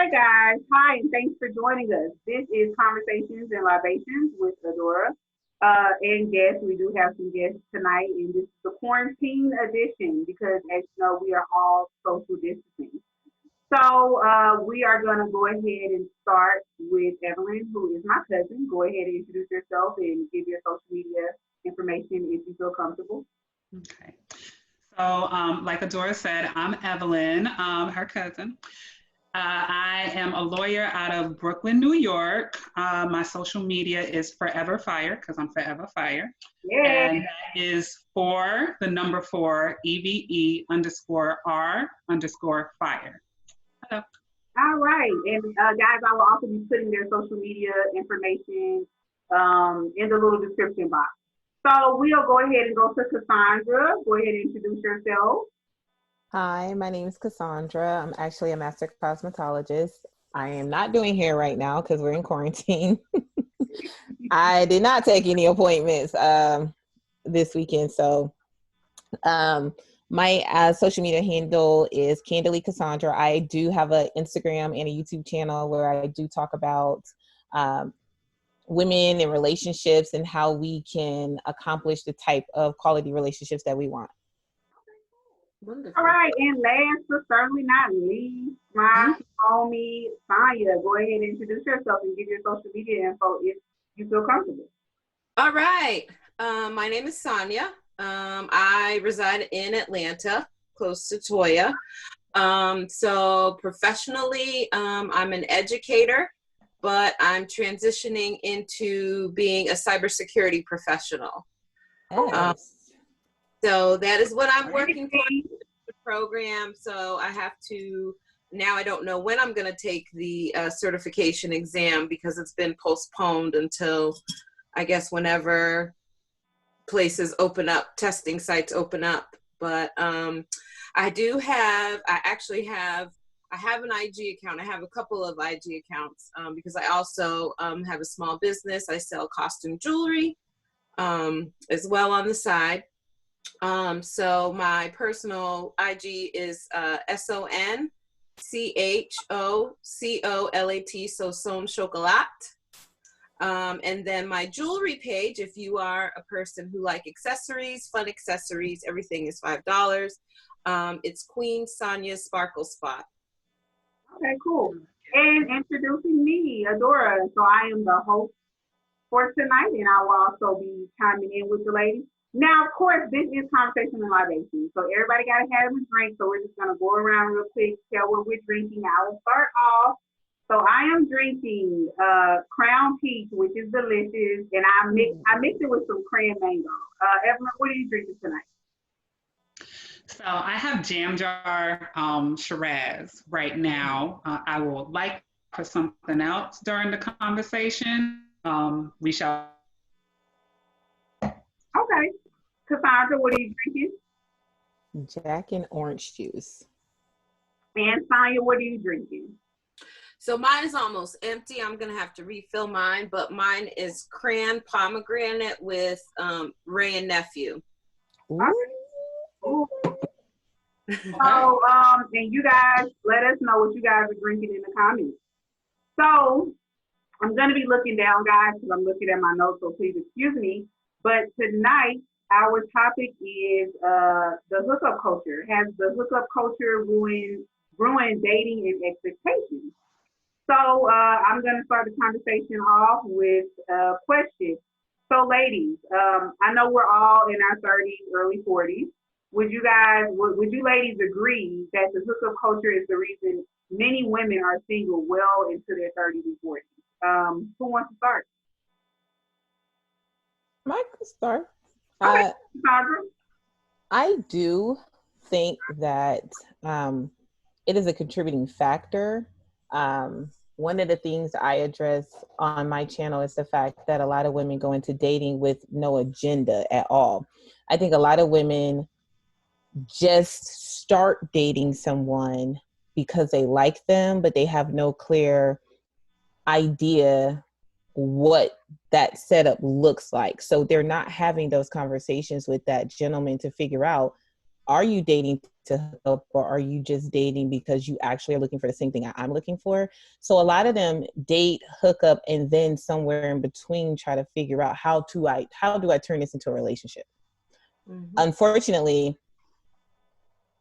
right, guys. Hi, and thanks for joining us. This is Conversations and Libations with Adora. And guests, we do have some guests tonight, and this is the quarantine edition because, as you know, we are all social distancing. So we are going to go ahead and start with Evelyn, who is my cousin. Go ahead and introduce yourself and give your social media information if you feel comfortable. Okay. So, like Adora said, I'm Evelyn, her cousin. I am a lawyer out of Brooklyn, New York. My social media is Forever Fire because I'm Forever Fire. Yeah. And that is for the number four, EVE underscore R underscore fire. Hello. All right. And guys, I will also be putting their social media information in the little description box. So we'll go ahead and go to Cassandra. Go ahead and introduce yourself. Hi, my name is Cassandra. I'm actually a master cosmetologist. I am not doing hair right now because we're in quarantine. I did not take any appointments this weekend. So my social media handle is Candidly Cassandra. I do have an Instagram and a YouTube channel where I do talk about women and relationships and how we can accomplish the type of quality relationships that we want. Wonderful. All right, and last but certainly not least, my homie Sonya. Go ahead and introduce yourself and give your social media info if you feel comfortable. All right, my name is Sonya. I reside in Atlanta, close to Toya. So professionally, I'm an educator, but I'm transitioning into being a cybersecurity professional. So that is what I'm working for, the program. So I have to, now I don't know when I'm going to take the certification exam because it's been postponed until, I guess, whenever places open up, testing sites open up. But I have an IG account. I have a couple of IG accounts because I also have a small business. I sell costume jewelry as well on the side. So my personal IG is SONCHOCOLAT, so Son Chocolat. And then my jewelry page, if you are a person who like accessories, fun accessories, everything is $5. It's Queen Sonya Sparkle Spot. Okay, cool. And introducing me, Adora. So I am the host for tonight, and I will also be chiming in with the ladies. Now, of course, this is Conversation and Libation. So everybody got to have a drink. So we're just going to go around real quick, tell what we're drinking. I will start off. So I am drinking Crown Peach, which is delicious, and I mix it with some cran mango. Evelyn, what are you drinking tonight? So I have Jam Jar Shiraz right now. I will like for something else during the conversation. We shall. Okay. Cassandra, what are you drinking? Jack and orange juice. And Sonya, what are you drinking? So mine is almost empty. I'm going to have to refill mine, but mine is cran pomegranate with Ray and Nephew. Ooh. Ooh. So, and you guys, let us know what you guys are drinking in the comments. So, I'm going to be looking down, guys, because I'm looking at my notes, so please excuse me. But tonight, our topic is the hookup culture. Has the hookup culture ruined dating and expectations? So I'm going to start the conversation off with a question. So ladies, I know we're all in our 30s, early 40s. Would you ladies agree that the hookup culture is the reason many women are single well into their 30s and 40s? Who wants to start? I can start. Okay, I do think that it is a contributing factor. One of the things I address on my channel is the fact that a lot of women go into dating with no agenda at all. I think a lot of women just start dating someone because they like them, but they have no clear idea what that setup looks like. So they're not having those conversations with that gentleman to figure out are you dating to hook up, or are you just dating because you actually are looking for the same thing I'm looking for? So a lot of them date, hook up, and then somewhere in between try to figure out how do I turn this into a relationship. Mm-hmm. Unfortunately,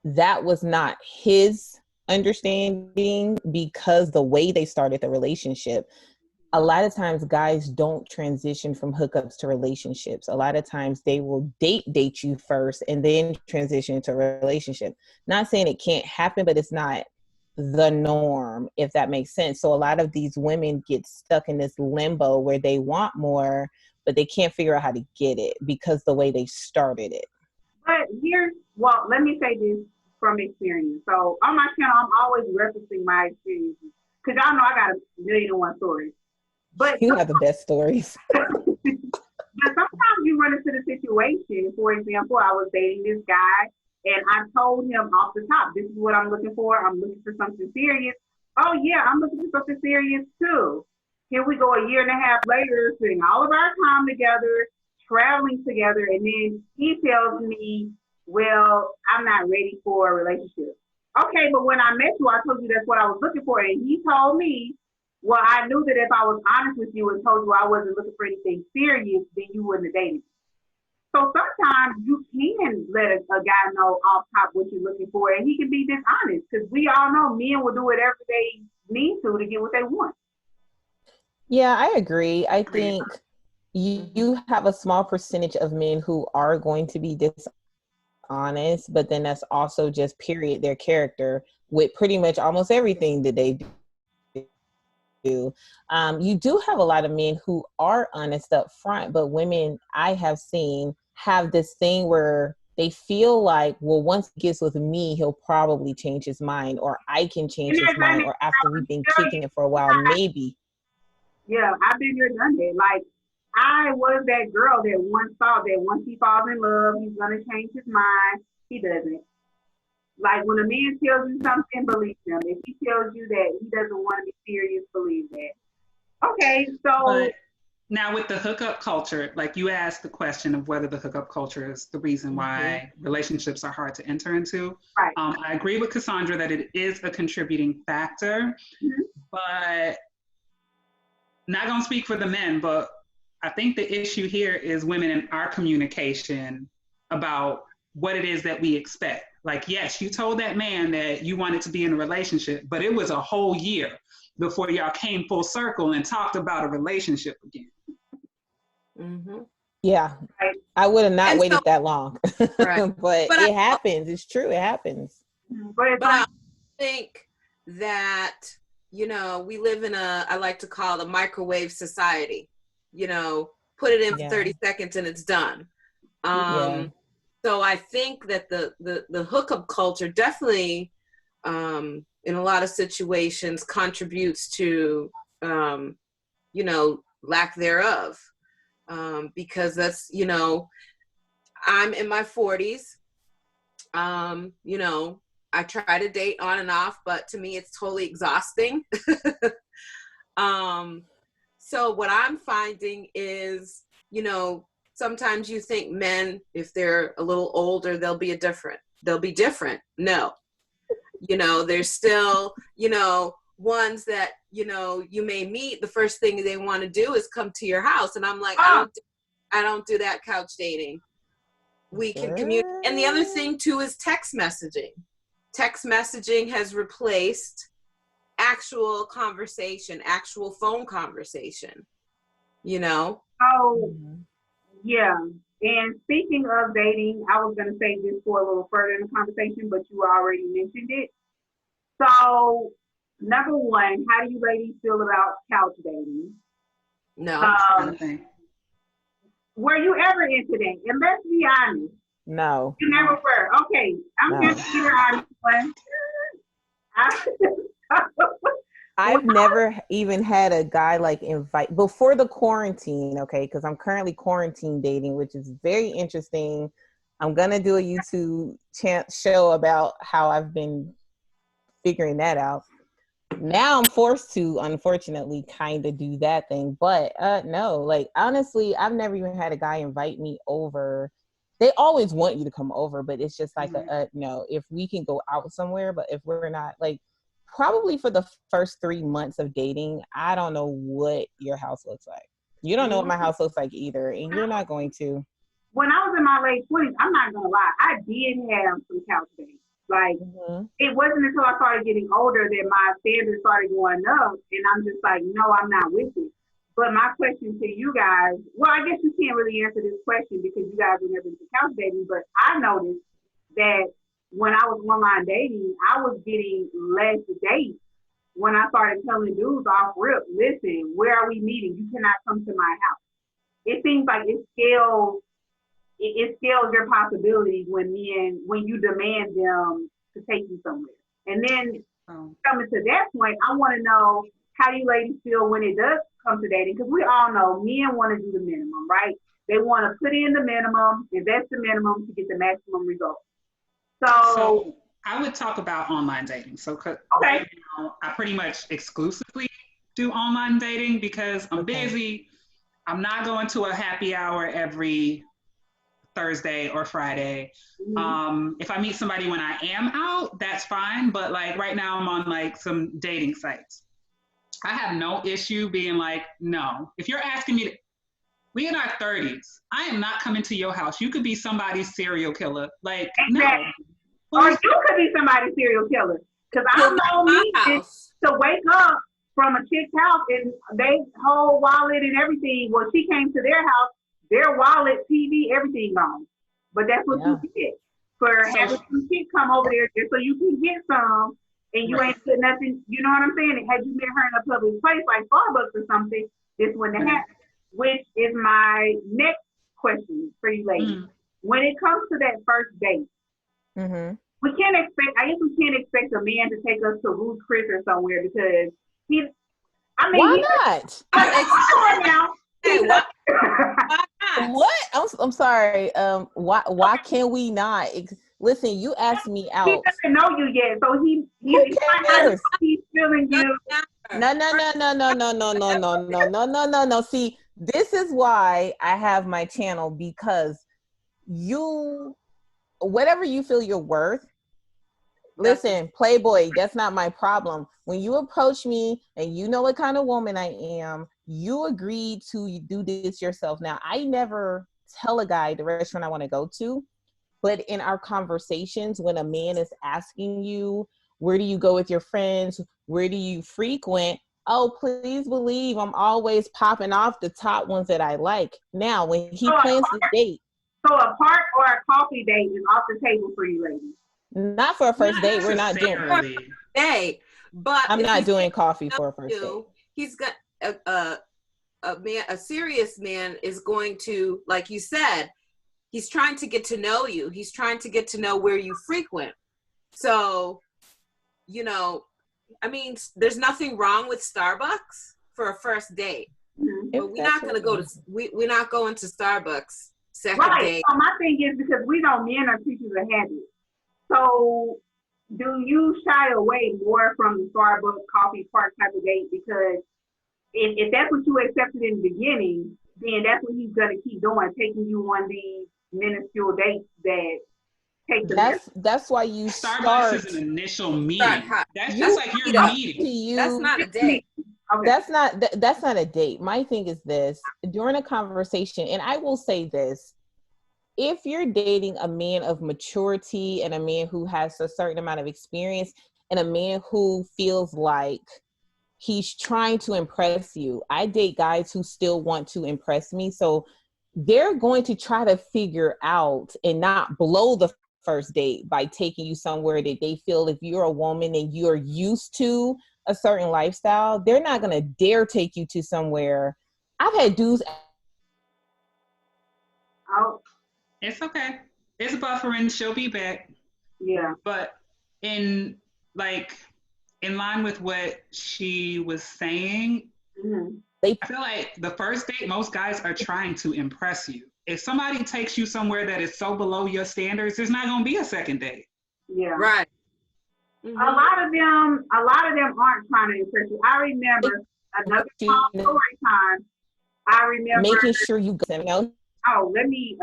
that was not his understanding, because the way they started the relationship, a lot of times guys don't transition from hookups to relationships. A lot of times they will date you first and then transition to a relationship. Not saying it can't happen, but it's not the norm, if that makes sense. So a lot of these women get stuck in this limbo where they want more, but they can't figure out how to get it because the way they started it. But well, let me say this from experience. So on my channel, I'm always referencing my experiences because y'all know I got a million and one stories. But you have the best stories. But sometimes you run into the situation. For example, I was dating this guy and I told him off the top, this is what I'm looking for. I'm looking for something serious. Oh yeah, I'm looking for something serious too. Here we go a year and a half later, spending all of our time together, traveling together, and then he tells me, well, I'm not ready for a relationship. Okay, but when I met you, I told you that's what I was looking for. And he told me, well, I knew that if I was honest with you and told you I wasn't looking for anything serious, then you wouldn't have dated me. So sometimes you can let a guy know off top what you're looking for, and he can be dishonest, because we all know men will do whatever they need to get what they want. Yeah, I agree. I think you have a small percentage of men who are going to be dishonest, but then that's also just period their character with pretty much almost everything that they do. You do have a lot of men who are honest up front, but women I have seen have this thing where they feel like, well, once he gets with me, he'll probably change his mind, or I can change his mind, or after we've been kicking it for a while, maybe. Yeah, I've been there, done that. Like, I was that girl that once thought that once he falls in love, he's going to change his mind. He doesn't. Like, when a man tells you something, believe him. If he tells you that he doesn't want to be serious, believe that. Okay, so. But now with the hookup culture, like you asked the question of whether the hookup culture is the reason why relationships are hard to enter into. Right. I agree with Cassandra that it is a contributing factor, but not going to speak for the men, but I think the issue here is women in our communication about what it is that we expect. Like, yes, you told that man that you wanted to be in a relationship, but it was a whole year before y'all came full circle and talked about a relationship again. Yeah, I would have not waited that long. Right. but it happens. It's true. It happens. But I think that, you know, we live in I like to call it a microwave society. You know, put it in for 30 seconds and it's done. So I think that the hookup culture definitely, in a lot of situations, contributes to, you know, lack thereof. Because that's, you know, I'm in my 40s. You know, I try to date on and off, but to me, it's totally exhausting. So what I'm finding is, you know, sometimes you think men, if they're a little older, they'll be different. No, you know, there's still, you know, ones that, you know, you may meet, the first thing they want to do is come to your house. And I'm like, I don't do that couch dating. We can communicate. And the other thing too is text messaging. Text messaging has replaced actual conversation, actual phone conversation, you know? Oh, yeah. And speaking of dating, I was going to say this for a little further in the conversation, but you already mentioned it. So, number one, how do you ladies feel about couch dating? No. Were you ever into that? And let's be honest. No. You never were. Okay. I'm going to be honest one. I've never even had a guy like invite before the quarantine, okay, because I'm currently quarantine dating, which is very interesting. I'm going to do a YouTube show about how I've been figuring that out. Now I'm forced to, unfortunately, kind of do that thing. But no, like, honestly, I've never even had a guy invite me over. they always want you to come over, but it's just like no, if we can go out somewhere, but if we're not, like, probably for the first 3 months of dating, I don't know what your house looks like. You don't know what my house looks like either, and you're not going to. When I was in my late 20s, I'm not gonna lie, I did have some couch dates. Like, it wasn't until I started getting older that my standards started going up, and I'm just like, no, I'm not with it. But my question to you guys, well, I guess you can't really answer this question because you guys were never into couch dating, but I noticed that when I was online dating, I was getting less dates when I started telling dudes off rip, listen, where are we meeting? You cannot come to my house. It seems like it scales your possibilities when you demand them to take you somewhere. And then coming to that point, I want to know how you ladies feel when it does come to dating, because we all know men want to do the minimum, right? They want to put in the minimum, invest the minimum to get the maximum results. So I would talk about online dating. So right now, I pretty much exclusively do online dating because I'm busy. I'm not going to a happy hour every Thursday or Friday. If I meet somebody when I am out, that's fine. But like right now I'm on like some dating sites. I have no issue being like, no. If you're asking me we in our 30s, I am not coming to your house. You could be somebody's serial killer. Like, exactly. No. Or you could be somebody's serial killer. Because I don't know me to wake up from a chick's house and they whole wallet and everything. Well, she came to their house, their wallet, TV, everything gone. But that's what you get for having some chick come over there just so you can get some and you ain't put nothing, you know what I'm saying? Had you met her in a public place like Starbucks or something, this wouldn't have happened. Which is my next question for you ladies. When it comes to that first date, we can't expect a man to take us to Ruth's Chris or somewhere because why not? What? I'm sorry. Why can't we not? Listen, you asked me out. He doesn't know you yet, so he's feeling you. No. See, this is why I have my channel, because whatever you feel you're worth, listen, Playboy, that's not my problem. When you approach me and you know what kind of woman I am, you agreed to do this yourself. Now, I never tell a guy the restaurant I want to go to, but in our conversations, when a man is asking you, where do you go with your friends? Where do you frequent? Oh, please believe I'm always popping off the top ones that I like. Now, when he plans the date. So a park or a coffee date is off the table for you ladies? Not for a first date. We're not doing date. But I'm not doing coffee for a first date. He's got a serious man is going to, like you said, he's trying to get to know you. He's trying to get to know where you frequent. So, you know, I mean, there's nothing wrong with Starbucks for a first date. But we're not going to go to, we're not going to Starbucks second date. So my thing is, because we know men are creatures of habit. So do you shy away more from the Starbucks coffee park type of date? Because if that's what you accepted in the beginning, then that's what he's going to keep doing, taking you on these minuscule dates that take the That's why you Starbucks is an initial meeting. That's just like your meeting. That's not a date. Okay. That's not a date. My thing is this: during a conversation, and I will say this, if you're dating a man of maturity and a man who has a certain amount of experience and a man who feels like he's trying to impress you, I date guys who still want to impress me. So they're going to try to figure out and not blow the first date by taking you somewhere that they feel, if you're a woman and you're used to a certain lifestyle, they're not going to dare take you to somewhere. I've had dudes. It's okay. It's buffering. She'll be back. Yeah. But in line with what she was saying, I feel like the first date, most guys are trying to impress you. If somebody takes you somewhere that is so below your standards, there's not going to be a second date. Yeah. Right. A lot of them aren't trying to impress you. I remember another story time. I remember making sure you know. Oh, let me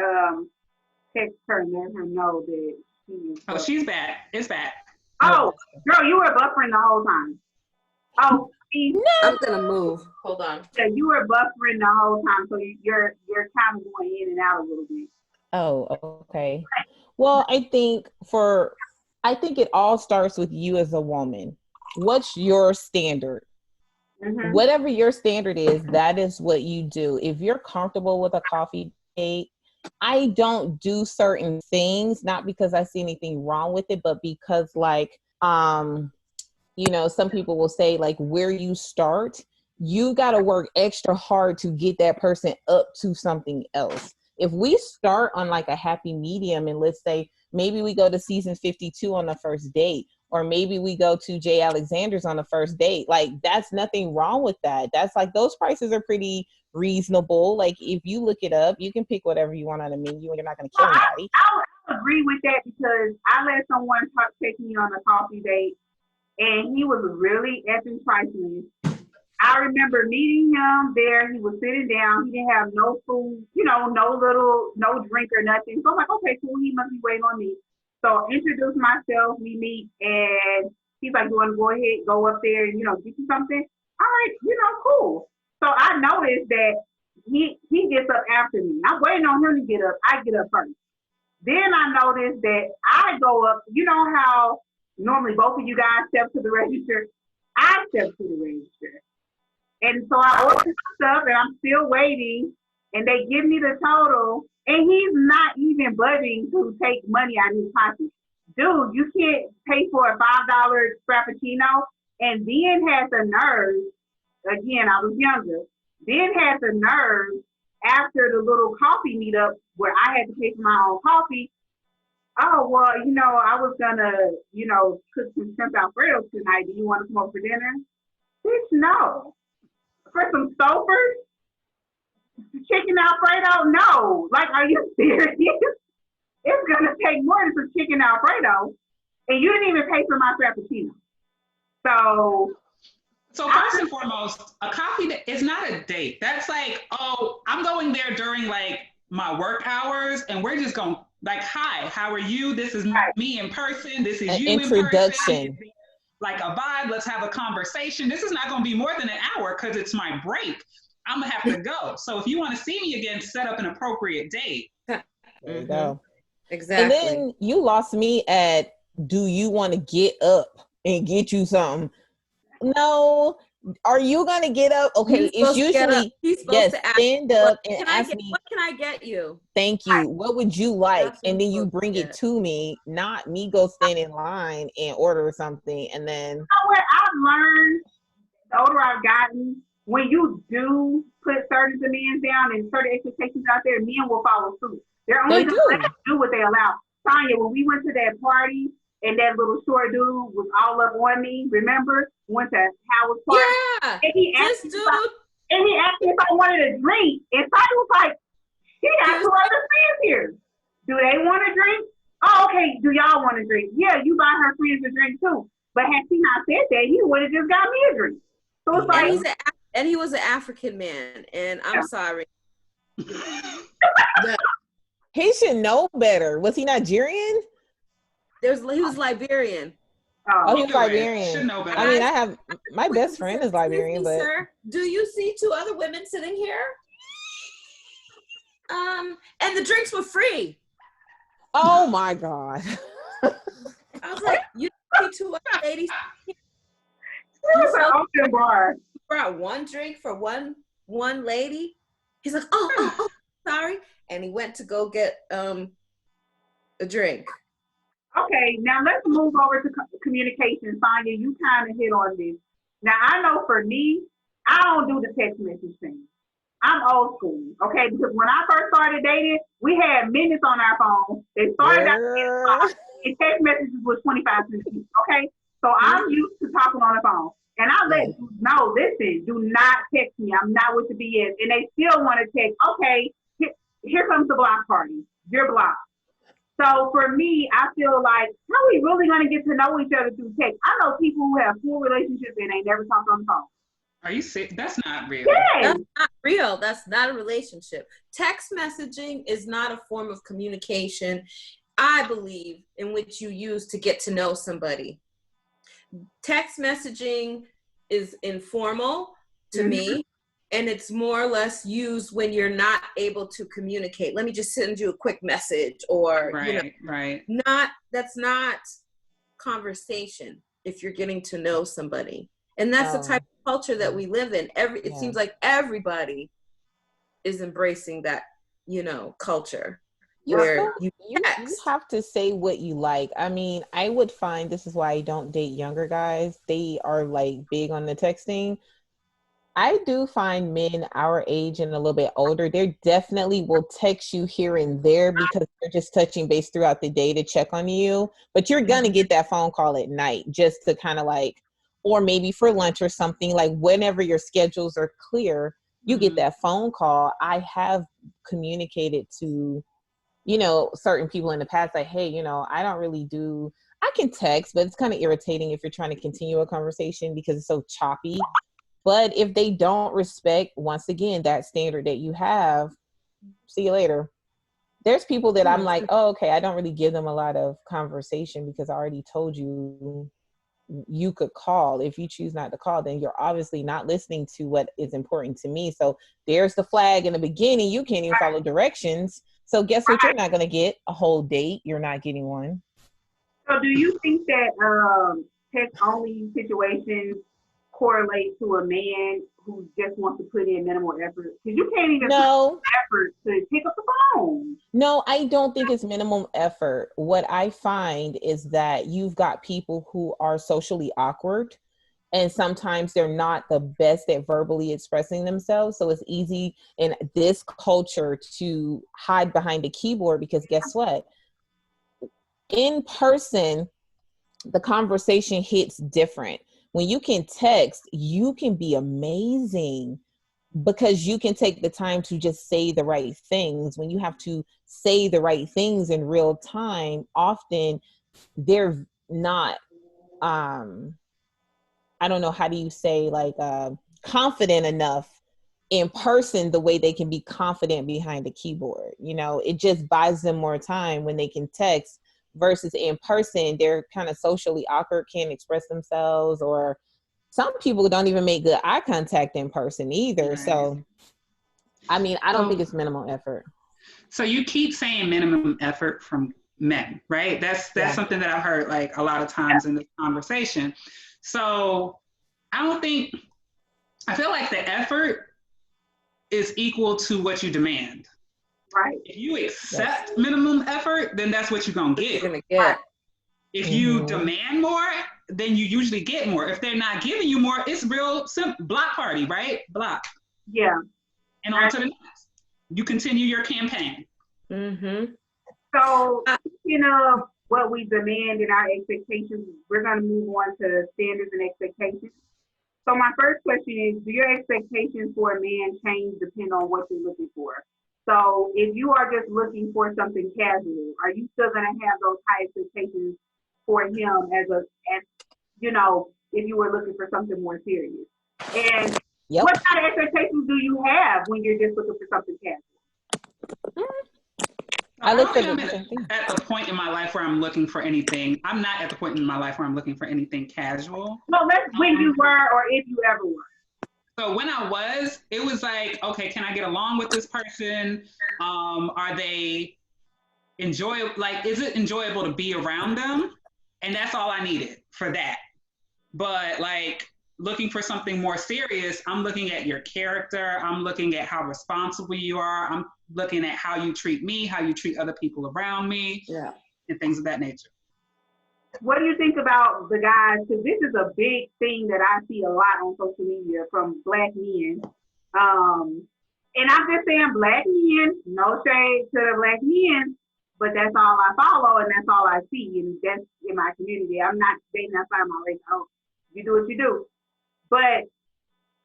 text her and let her know that she is. Oh, she's back. It's back. Oh, girl, you were buffering the whole time. Oh, see, I'm gonna move. Hold on. yeah, you were buffering the whole time, so you're kind of going in and out a little bit. Oh, okay. Well, I think it all starts with you as a woman. What's your standard? Mm-hmm. Whatever your standard is, that is what you do. If you're comfortable with a coffee date, I don't do certain things, not because I see anything wrong with it, but because like, some people will say like where you start, you got to work extra hard to get that person up to something else. If we start on like a happy medium and let's say maybe we go to season 52 on the first date, or maybe we go to Jay Alexander's on the first date, like that's nothing wrong with that. That's like, those prices are pretty reasonable. Like if you look it up, you can pick whatever you want on the menu and you're not going to kill anybody. I agree with that because I let someone take me on a coffee date and he was really effing trifling. I remember meeting him there. He was sitting down. He didn't have no food, no drink or nothing. So I'm like, okay, cool. He must be waiting on me. So I introduced myself. We meet, and he's like, "You want to go ahead, go up there, and get you something?" All right, cool. So I noticed that he gets up after me. I'm waiting on him to get up. I get up first. Then I noticed that I go up. You know how normally both of you guys step to the register? I step to the register. And so I order my stuff and I'm still waiting and they give me the total and he's not even budging to take money out of his pocket. Dude, you can't pay for a $5 Frappuccino and then had the nerve, again, I was younger, then had the nerve after the little coffee meetup where I had to pay for my own coffee. Oh, well, I was gonna, cook some shrimp Alfredo tonight. Do you want to come over for dinner? Bitch, no. For some Stouffer's? Chicken Alfredo? No. Like, are you serious? It's going to take more than some chicken Alfredo. And you didn't even pay for my Frappuccino. So first and foremost, a coffee is not a date. That's like, oh, I'm going there during like my work hours and we're just going like, hi, how are you? This is me in person. This is an you introduction. In person. Like a vibe, let's have a conversation. This is not going to be more than an hour because it's my break. I'm going to have to go. So if you want to see me again, set up an appropriate date. There you go. Exactly. And then you lost me at, do you want to get up and get you something? No. Are you going to get up? Okay, it's usually, yes, stand up and ask me, what can I get you? Thank you. What would you like? That's and then you bring it to me, not me go stand in line and order something. And then. You know what I've learned, the older I've gotten, when you do put certain demands down and certain expectations out there, men will follow suit. They're only going to do what they allow. Tanya, when we went to that party, and that little short dude was all up on me. Remember? Went to Howard's party. Yeah. And he asked me if I wanted a drink. And Tanya was like, she got 2 other friends here. Do they want a drink? Oh, okay. Do y'all want a drink? Yeah, you buy her friends a drink too. But had she not said that, he would have just got me a drink. So it's like, and he was an African man, and I'm sorry. He should know better. Was he Nigerian? He was Liberian. Oh, he was Liberian. Should know better. I mean, I have my best friend is Liberian, but sir, do you see 2 other women sitting here? And the drinks were free. Oh my God. I was like, you see 2 other ladies? It was an open bar. You brought 1 drink for one lady. He's like, oh, sorry, and he went to go get a drink. Okay, now let's move over to communication. Sonia, you kind of hit on this. Now, I know for me, I don't do the text message thing. I'm old school, okay? Because when I first started dating, we had minutes on our phone. They started out and text messages was 25 minutes, okay? So I'm used to talking on the phone. And I let you know, listen, do not text me. I'm not with the BS. And they still want to text, okay, here comes the block party. You're blocked. So for me, I feel like, how are we really going to get to know each other through text? I know people who have full relationships and they never talk on the phone. Are you serious? That's not real. Yes. That's not real. That's not a relationship. Text messaging is not a form of communication, I believe, in which you use to get to know somebody. Text messaging is informal to me, and it's more or less used when you're not able to communicate. Let me just send you a quick message, or that's not conversation if you're getting to know somebody. And that's the type of culture that we live in. It seems like everybody is embracing that, culture. Where you have to say what you like. I mean, I would find, this is why I don't date younger guys. They are like big on the texting. I do find men our age and a little bit older, they definitely will text you here and there because they're just touching base throughout the day to check on you. But you're going to get that phone call at night just to kind of like, or maybe for lunch or something, like whenever your schedules are clear, you get that phone call. I have communicated to, certain people in the past, like, hey, I don't really I can text, but it's kind of irritating if you're trying to continue a conversation because it's so choppy. But if they don't respect, once again, that standard that you have, see you later. There's people that I'm like, oh, okay, I don't really give them a lot of conversation because I already told you could call. If you choose not to call, then you're obviously not listening to what is important to me. So there's the flag in the beginning. You can't even follow directions. So guess what? You're not going to get a whole date. You're not getting one. So do you think that text-only situations correlate to a man who just wants to put in minimal effort? Because you can't even put effort to pick up the phone. No, I don't think it's minimum effort. What I find is that you've got people who are socially awkward, and sometimes they're not the best at verbally expressing themselves. So it's easy in this culture to hide behind a keyboard because guess what? In person, the conversation hits different. When you can text, you can be amazing because you can take the time to just say the right things. When you have to say the right things in real time, often they're not, I don't know, how do you say, like, confident enough in person the way they can be confident behind a keyboard. It just buys them more time when they can text versus in person, they're kind of socially awkward, can't express themselves, or some people don't even make good eye contact in person either. Right. So, I mean, I don't think it's minimal effort. So you keep saying minimum effort from men, right? That's something that I've heard like a lot of times in this conversation. So I feel like the effort is equal to what you demand. Right. If you accept minimum effort, then that's what you're going to get. If you demand more, then you usually get more. If they're not giving you more, it's real simple. Block party, right? Block. Yeah. And on to the next. You continue your campaign. So, speaking of what we demand and our expectations, we're going to move on to standards and expectations. So my first question is, do your expectations for a man change depending on what you're looking for? So if you are just looking for something casual, are you still going to have those high expectations for him as if you were looking for something more serious? And what kind of expectations do you have when you're just looking for something casual? I look at the point in my life where I'm looking for anything. I'm not at the point in my life where I'm looking for anything casual. No, that's when you were, or if you ever were. So when I was, it was like, okay, can I get along with this person? Are they enjoyable? Like, is it enjoyable to be around them? And that's all I needed for that. But like looking for something more serious, I'm looking at your character. I'm looking at how responsible you are. I'm looking at how you treat me, how you treat other people around me, and things of that nature. What do you think about the guys? Because this is a big thing that I see a lot on social media from Black men. And I'm just saying Black men, no shade to the Black men, but that's all I follow and that's all I see. And that's in my community. I'm not dating outside my race. Oh, you do what you do. But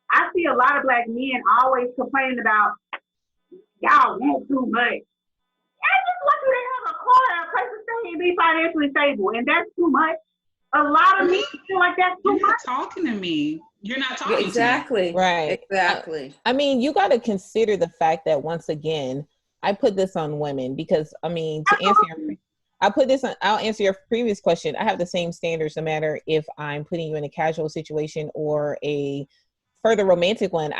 I see a lot of Black men always complaining about, y'all want too much. I just want you to have a car, a place to stay, and be financially stable, and that's too much. A lot of men feel like that's too You're not much. talking to me. You're not talking to me. Exactly. Right. Exactly. I mean, you got to consider the fact that once again, I put this on women because I mean, to answer your, I'll answer your previous question. I have the same standards no matter if I'm putting you in a casual situation or a further romantic one.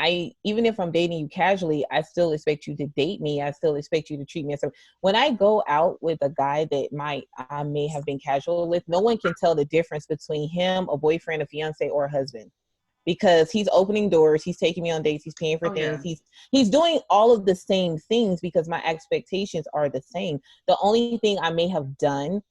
Even if I'm dating you casually, I still expect you to date me. I still expect you to treat me. So when I go out with a guy that I may have been casual with, no one can tell the difference between him, a boyfriend, a fiance, or a husband. Because he's opening doors, he's taking me on dates, he's paying for things, yeah. he's doing all of the same things because my expectations are the same. The only thing I may have done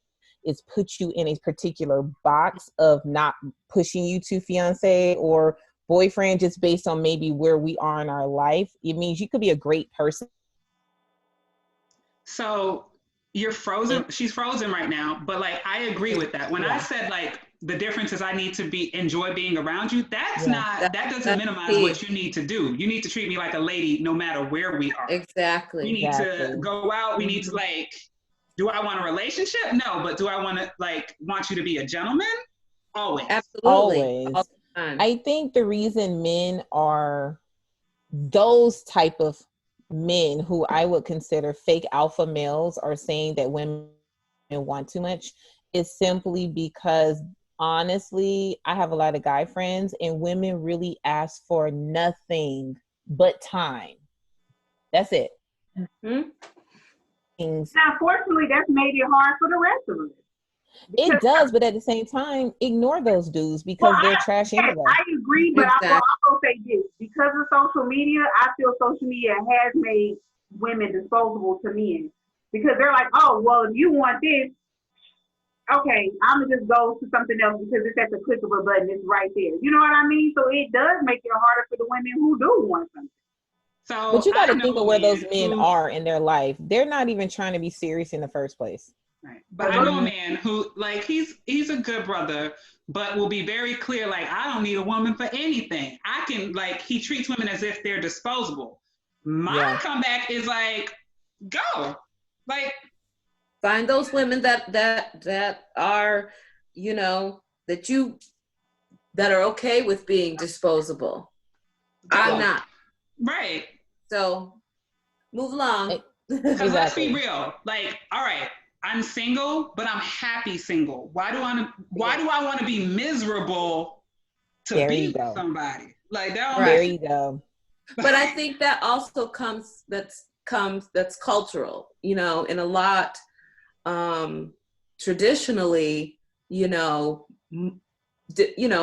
is put you in a particular box of not pushing you to fiance or boyfriend just based on maybe where we are in our life. It means you could be a great person. So you're frozen. She's frozen right now, but like I agree with that. When I said like the difference is I need to enjoy being around you, that doesn't minimize what you need to do. You need to treat me like a lady no matter where we are. Exactly. We need to go out. We need to like, do I want a relationship? No, but do I want you to be a gentleman? Always. Absolutely. Always. I think the reason men are those type of men who I would consider fake alpha males are saying that women want too much is simply because honestly, I have a lot of guy friends and women really ask for nothing but time. That's it. Now, unfortunately, that's made it hard for the rest of us. It does, but at the same time, ignore those dudes because they're trash anyway. I agree, but I will also say this. Because of social media, I feel social media has made women disposable to men. Because they're like, oh, well, if you want this, okay, I'm going to just go to something else because it's at the click of a button. It's right there. You know what I mean? So it does make it harder for the women who do want something. So but you got to think of where those men are in their life. They're not even trying to be serious in the first place. Right. But I know a man who, like, he's a good brother, but will be very clear, like, I don't need a woman for anything. I can, like, he treats women as if they're disposable. My comeback is like, go. Like, find those women that are, you know, that are okay with being disposable. Go. I'm not. Right. So move along. Because let's be real. Like, all right, I'm single, but I'm happy single. Why do I want to be miserable to be with somebody? Like that. There you go. But I think that also that's cultural. You know, in a lot traditionally,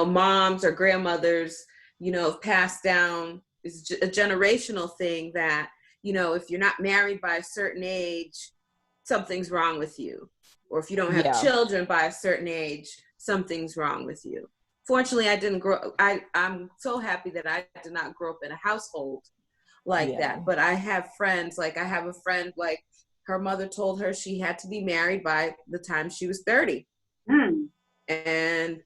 moms or grandmothers, have passed down. It's a generational thing that, if you're not married by a certain age, something's wrong with you. Or if you don't have children by a certain age, something's wrong with you. Fortunately, I'm so happy that I did not grow up in a household like that. But I have friends, I have a friend, her mother told her she had to be married by the time she was 30. And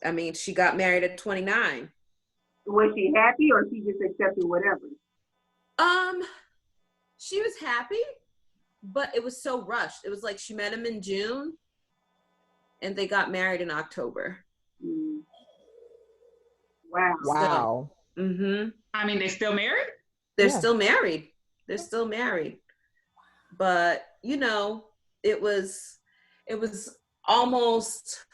I mean, she got married at 29. Was she happy or she just accepted whatever? She was happy, but it was so rushed. It was like she met him in June and they got married in October. Wow. So, I mean, they still married? They're still married. They're still married. But, it was almost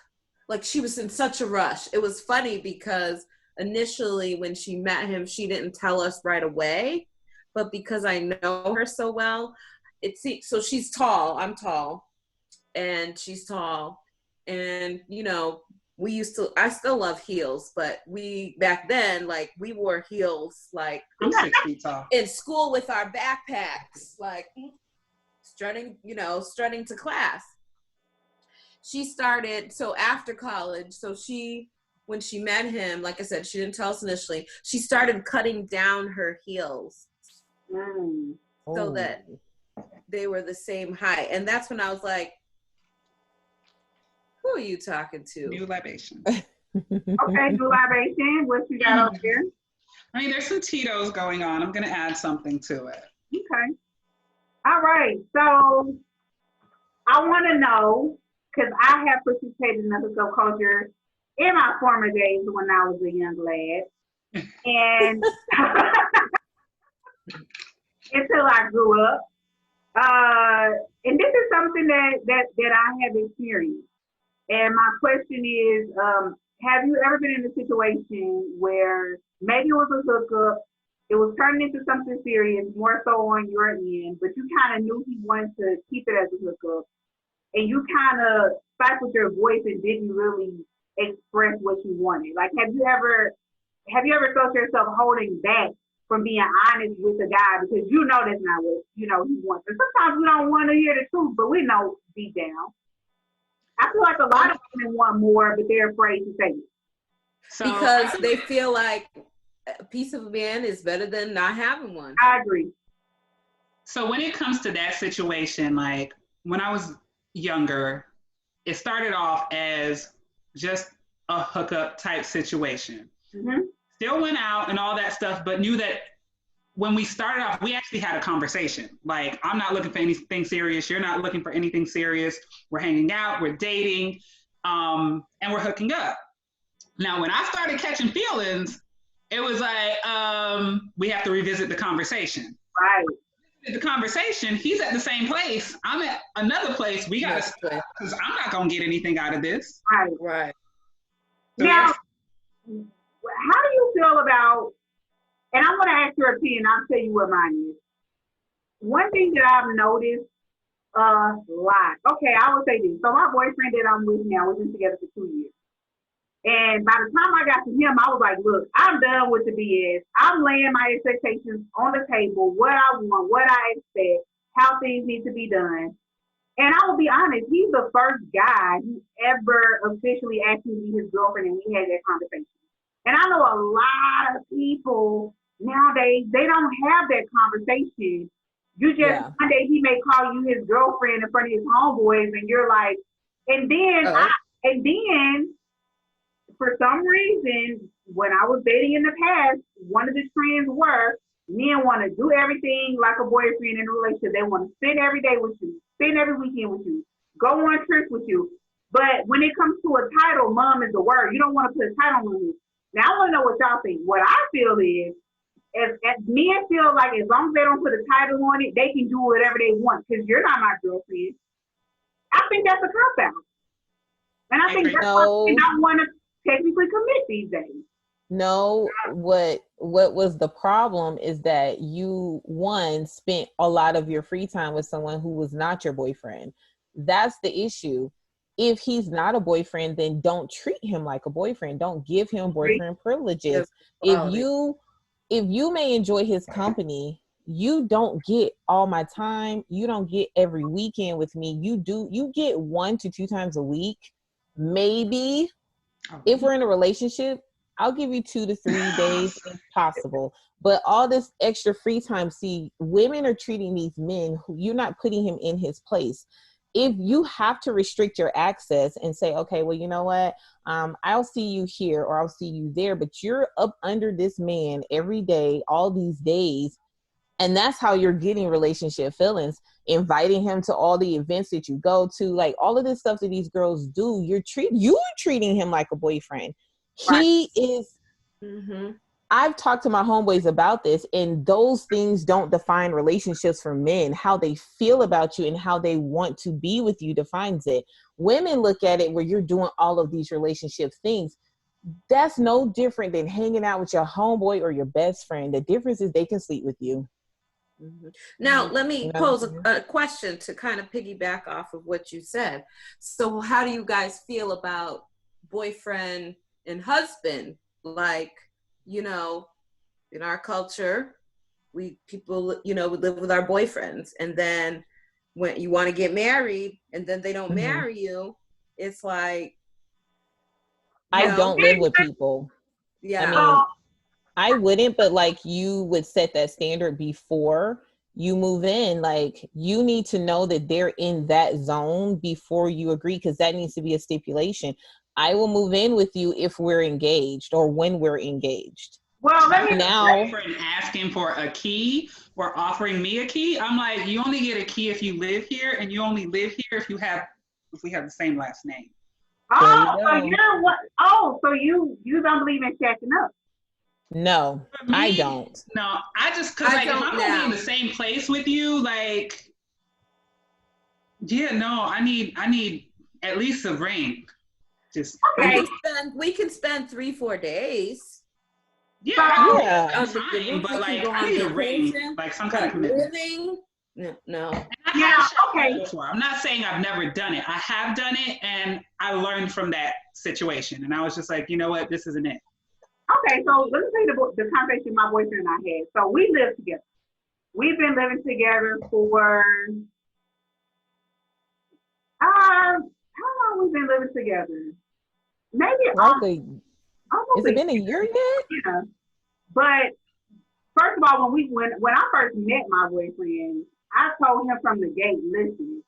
like she was in such a rush. It was funny because initially when she met him, she didn't tell us right away, but because I know her so well, so she's tall, I'm tall, and she's tall, and I still love heels, but back then, we wore heels, I'm 6 feet tall, in school with our backpacks, strutting to class. She started, so after college, when she met him, like I said, she didn't tell us initially, she started cutting down her heels so that they were the same height. And that's when I was like, who are you talking to? New libation. Okay, new libation. What you got over here? I mean, there's some Tito's going on. I'm going to add something to it. Okay. All right. So I want to know, because I have participated in the hookup culture in my former days when I was a young lad. And until I grew up. And this is something that I have experienced. And my question is, have you ever been in a situation where maybe it was a hookup, it was turning into something serious, more so on your end, but you kind of knew he wanted to keep it as a hookup, and you kind of stifled your voice and didn't really express what you wanted? Like, have you ever felt yourself holding back from being honest with a guy because you know that's not what he wants? And sometimes we don't want to hear the truth, but we know deep down. I feel like a lot of women want more, but they're afraid to say it. So, because they feel like a piece of a man is better than not having one. I agree. So when it comes to that situation, like when I was younger, it started off as just a hookup type situation. Mm-hmm. Still went out and all that stuff, but knew that when we started off, we actually had a conversation. Like, I'm not looking for anything serious. You're not looking for anything serious. We're hanging out, we're dating, and we're hooking up. Now, when I started catching feelings, it was like, we have to revisit the conversation. Right. The conversation, he's at the same place. I'm at another place. We got to split because I'm not going to get anything out of this. Right. Right. So now, how do you feel about, and I'm going to ask your opinion, I'll tell you what mine is. One thing that I've noticed a lot, okay, I will say this. So my boyfriend that I'm with now, we've been together for 2 years. And by the time I got to him, I was like, look, I'm done with the BS. I'm laying my expectations on the table, what I want, what I expect, how things need to be done. And I will be honest, he's the first guy who ever officially asked me to be his girlfriend, and we had that conversation. And I know a lot of people nowadays, they don't have that conversation. You just, one day he may call you his girlfriend in front of his homeboys, and you're like, and then for some reason, when I was dating in the past, one of the trends were men want to do everything like a boyfriend in a relationship. They want to spend every day with you, spend every weekend with you, go on trips with you. But when it comes to a title, mom is the word. You don't want to put a title on it. Now, I want to know what y'all think. What I feel is, if men feel like as long as they don't put a title on it, they can do whatever they want because you're not my girlfriend. I think that's a cop-out. And I think that's why they don't want to technically commit these days. No, what was the problem is that you, one, spent a lot of your free time with someone who was not your boyfriend. That's the issue. If he's not a boyfriend, then don't treat him like a boyfriend. Don't give him boyfriend privileges. If you may enjoy his company, you don't get all my time. You don't get every weekend with me. You get 1 to 2 times a week, maybe. If we're in a relationship, I'll give you 2 to 3 days if possible. But all this extra free time, see, women are treating these men who you're not putting him in his place. If you have to restrict your access and say, okay, well, you know what? I'll see you here or I'll see you there, but you're up under this man every day, all these days. And that's how you're getting relationship feelings, inviting him to all the events that you go to, like all of this stuff that these girls do. You're treating him like a boyfriend. Right. He is. Mm-hmm. I've talked to my homeboys about this, and those things don't define relationships for men. How they feel about you and how they want to be with you defines it. Women look at it where you're doing all of these relationship things. That's no different than hanging out with your homeboy or your best friend. The difference is they can sleep with you. Mm-hmm. Now, let me pose a question to kind of piggyback off of what you said. So how do you guys feel about boyfriend and husband? Like, you know, in our culture, people we live with our boyfriends. And then when you want to get married and then they don't marry you, it's like, I don't live with people. Yeah. I mean, I wouldn't, but like you would set that standard before you move in. Like you need to know that they're in that zone before you agree, because that needs to be a stipulation. I will move in with you if we're engaged or when we're engaged. Well, let me now asking for a key or offering me a key. I'm like, you only get a key if you live here, and you only live here if you have if we have the same last name. Oh, There so you go. you're what? Oh, so you don't believe in shacking up? No, For me, I don't. No, I just, cause I like if don't I'm gonna be in now. the same place with you, like, yeah, no, I need at least a ring. Just Okay. We can spend 3-4 days. yeah, So- I Yeah. spend time, We but can like go I on need a ring, vacation, like some kind of but commitment. living, no. I Yeah, have shacked okay. up before. I'm not saying I've never done it. I have done it, and I learned from that situation. And I was just like, you know what, this isn't it. Okay, so let me tell you the conversation my boyfriend and I had. So we live together. We've been living together for how long we've been living together? Maybe Like almost has it been a year yet? yeah. But first of all, when I first met my boyfriend, I told him from the gate, listen,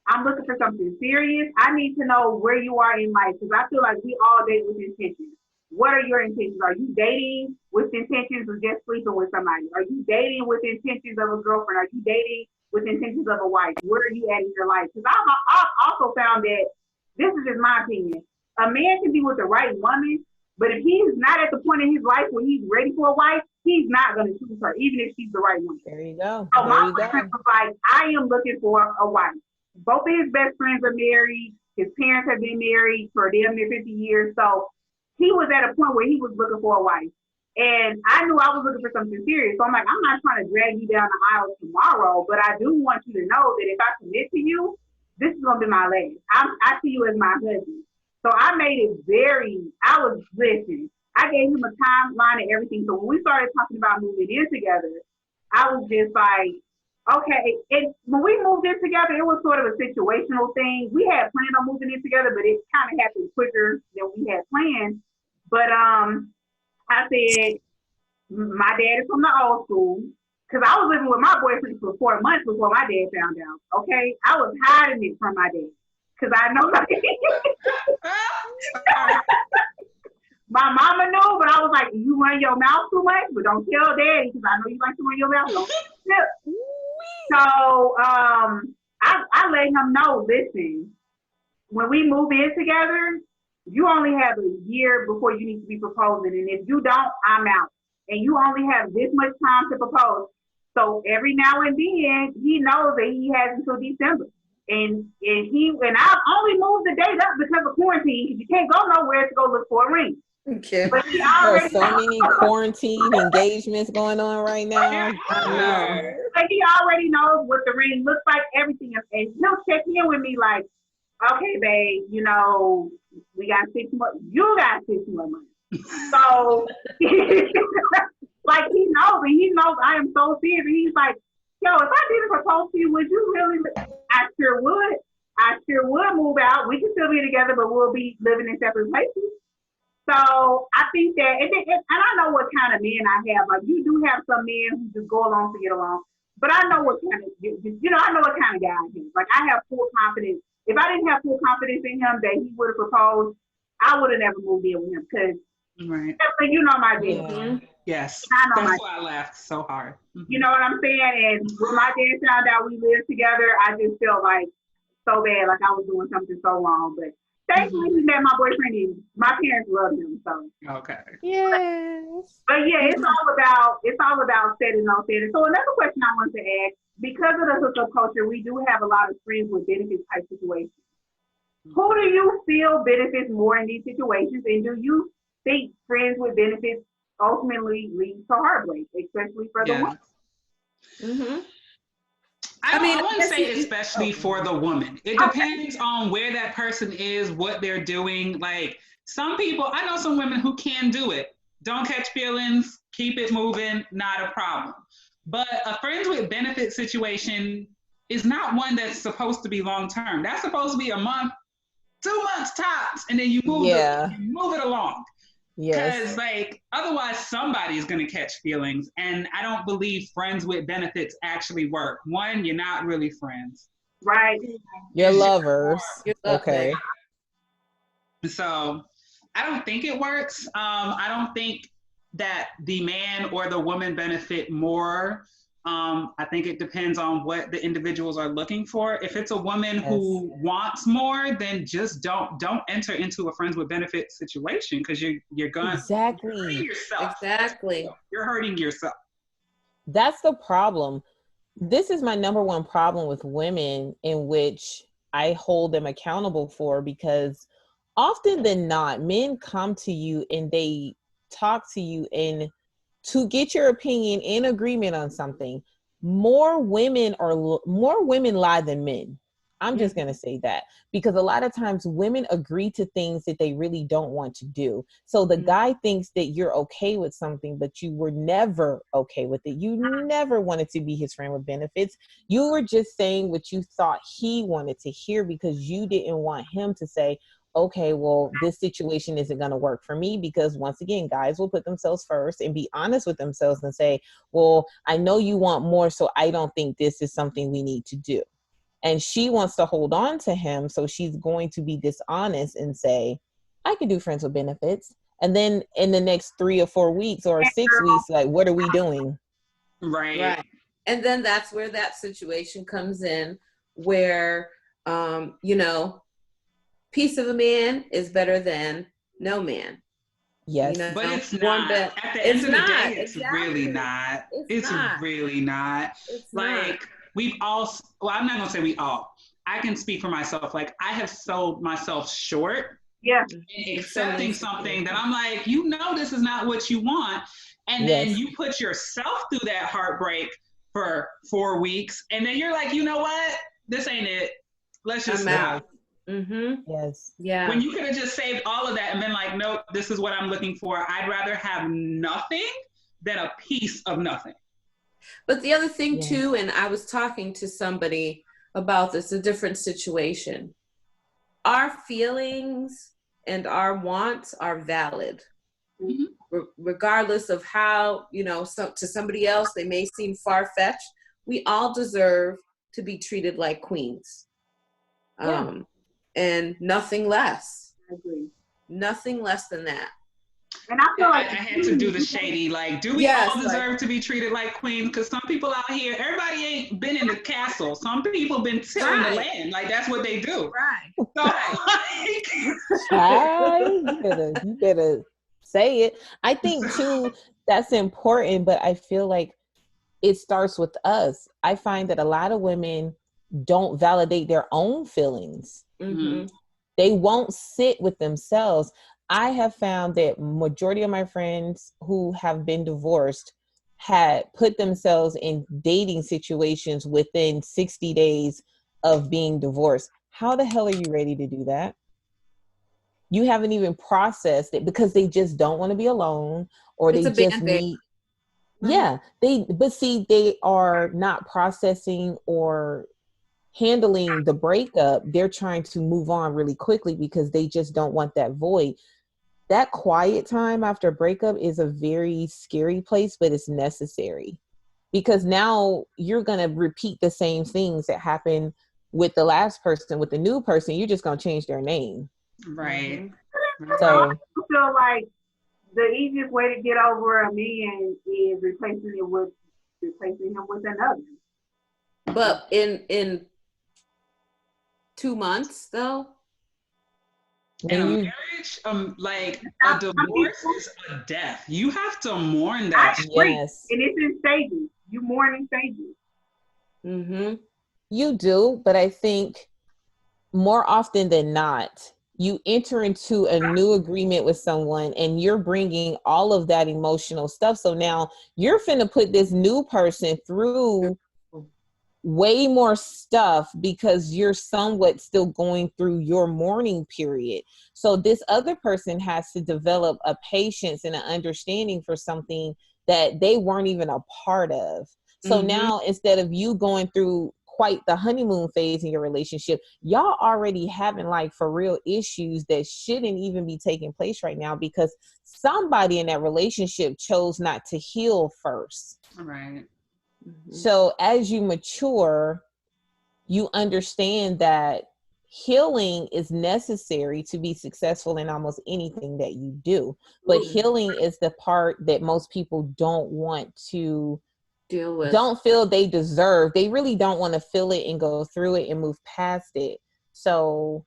I'm looking for something serious. I need to know where you are in life because I feel like we all date with intentions. What are your intentions? Are you dating with intentions of just sleeping with somebody? Are you dating with intentions of a girlfriend? Are you dating with intentions of a wife? Where are you at in your life? Because I've also found that, this is just my opinion, a man can be with the right woman, but if he's not at the point in his life where he's ready for a wife, he's not going to choose her, even if she's the right one. There you go. So There my you go. boyfriend was like, I am looking for a wife. Both of his best friends are married. His parents have been married for damn near 50 years. So he was at a point where he was looking for a wife. And I knew I was looking for something serious. So I'm like, I'm not trying to drag you down the aisle tomorrow, but I do want you to know that if I commit to you, this is going to be my last. I see you as my husband. So I made it listen, I gave him a timeline and everything. So when we started talking about moving in together, I was just like, okay. And when we moved in together, it was sort of a situational thing. We had planned on moving in together, but it kind of happened quicker than we had planned. But I said, my dad is from the old school. Because I was living with my boyfriend for 4 months before my dad found out. Okay? I was hiding it from my dad. Because I know my mama knew, but I was like, you run your mouth too much, but don't tell daddy because I know you like to run your mouth. Don't. So I let him know, listen, when we move in together, you only have a year before you need to be proposing. And if you don't, I'm out. And you only have this much time to propose. So every now and then, he knows that he has until December. And I only moved the date up because of quarantine, because you can't go nowhere to go look for a ring. Okay. But he There are already so many quarantine engagements going on right now. But he already knows what the ring looks like, everything. And he'll check in with me like, okay, babe, you know, we got 6 more. You got 6 more months. So, like, he knows, and he knows I am so serious. And he's like, yo, if I didn't propose to you, would you really? I sure would. I sure would move out. We can still be together, but we'll be living in separate places. So I think that, and I know what kind of men I have. Like, you do have some men who just go along to get along. But I know what kind of, I know what kind of guy I am. Like, I have full confidence. If I didn't have full confidence in him that he would have proposed, I would have never moved in with him because, right. You know my dad. Yeah. Yes, I know that's why I laughed so hard. You know what I'm saying? And when my dad found out we lived together, I just felt like so bad, like I was doing something so wrong. But thankfully, he met my boyfriend, and my parents loved him. So Okay. Yes. but yeah, it's all about setting those standards. So another question I want to ask, because of the hookup culture, we do have a lot of friends with benefits type situations. Who do you feel benefits more in these situations, and do you think friends with benefits ultimately leads to heartbreak, especially for the woman? Mm-hmm. I mean, wouldn't I say guess especially for the woman. It depends on where that person is, what they're doing. Like, some people, I know some women who can do it. Don't catch feelings, keep it moving, not a problem. But a friends with benefits situation is not one that's supposed to be long term. That's supposed to be a month, 2 months tops, and then you move it along. Yes. Because, like, otherwise somebody's going to catch feelings. And I don't believe friends with benefits actually work. One, you're not really friends. Right. You're lovers. You're lovers. Okay. So I don't think it works. I don't think that the man or the woman benefit more I think it depends on what the individuals are looking for. If it's a woman who wants more, then just don't enter into a friends with benefits situation, because you're hurting yourself. Exactly. You're hurting yourself. That's the problem. This is my number one problem with women, in which I hold them accountable for, because often than not, men come to you and they talk to you, and to get your opinion in agreement on something. More women lie than men. I'm just going to say that, because a lot of times women agree to things that they really don't want to do. So the guy thinks that you're okay with something, but you were never okay with it. You never wanted to be his friend with benefits. You were just saying what you thought he wanted to hear, because you didn't want him to say, okay, well, this situation isn't going to work for me, because once again, guys will put themselves first and be honest with themselves and say, well, I know you want more, so I don't think this is something we need to do. And she wants to hold on to him, so she's going to be dishonest and say, I can do friends with benefits. And then in the next 3 or 4 weeks or 6 weeks, like, what are we doing? Right. And then that's where that situation comes in, where, piece of a man is better than no man. Yes. But it's not. At the end of the day, it's really not. It's really not. We've all, well, I'm not going to say we all. I can speak for myself. Like, I have sold myself short. Yeah. In accepting something that I'm like, this is not what you want. And then you put yourself through that heartbreak for 4 weeks. And then you're like, you know what? This ain't it. Let's just stop. Yes. Yeah. When you could have just saved all of that and been like, nope, this is what I'm looking for. I'd rather have nothing than a piece of nothing. But the other thing too, and I was talking to somebody about this, a different situation. Our feelings and our wants are valid. Regardless of how, to somebody else, they may seem far-fetched. We all deserve to be treated like queens. And nothing less. I agree. Nothing less than that. And I feel like I had to do the shady, like, do we all deserve to be treated like queens? Because some people out here, everybody ain't been in the castle. Some people been tilling the land. Like, that's what they do. Right. So, you better say it. I think too, that's important, but I feel like it starts with us. I find that a lot of women don't validate their own feelings. They won't sit with themselves. I have found that majority of my friends who have been divorced had put themselves in dating situations within 60 days of being divorced. How the hell are you ready to do that? You haven't even processed it, because they just don't want to be alone, or they just need. Yeah, they are not processing or handling the breakup. They're trying to move on really quickly because they just don't want that void. That quiet time after a breakup is a very scary place, but it's necessary, because now you're going to repeat the same things that happened with the last person. With the new person, you're just going to change their name. Right. So I feel like the easiest way to get over a man is replacing him with another. But in 2 months, though. In a marriage, like a divorce is a death. You have to mourn that. Yes. And it's in stages. You mourn in stages. You do, but I think more often than not, you enter into a new agreement with someone and you're bringing all of that emotional stuff. So now you're finna put this new person through way more stuff because you're somewhat still going through your mourning period. So this other person has to develop a patience and an understanding for something that they weren't even a part of. So now instead of you going through quite the honeymoon phase in your relationship, y'all already having like for real issues that shouldn't even be taking place right now because somebody in that relationship chose not to heal first. Right. So as you mature, you understand that healing is necessary to be successful in almost anything that you do. But healing is the part that most people don't want to deal with. don't feel they deserve. They really don't want to feel it and go through it and move past it. So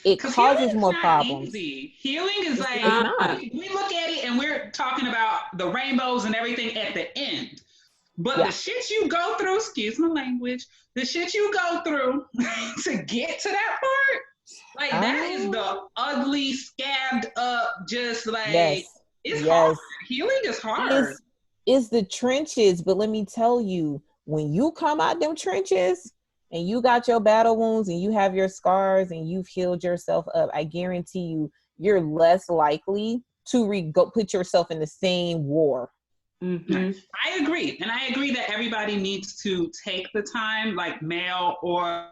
it causes more problems. Easy. Healing is like, It's not. we look at it and we're talking about the rainbows and everything at the end. But the shit you go through, excuse my language, the shit you go through to get to that part, like that is the ugly, scabbed up, just like, it's hard. Healing is hard. It's the trenches, but let me tell you, when you come out them trenches and you got your battle wounds and you have your scars and you've healed yourself up, I guarantee you, you're less likely to go put yourself in the same war. Mm-hmm. I agree. And I agree that everybody needs to take the time, like male or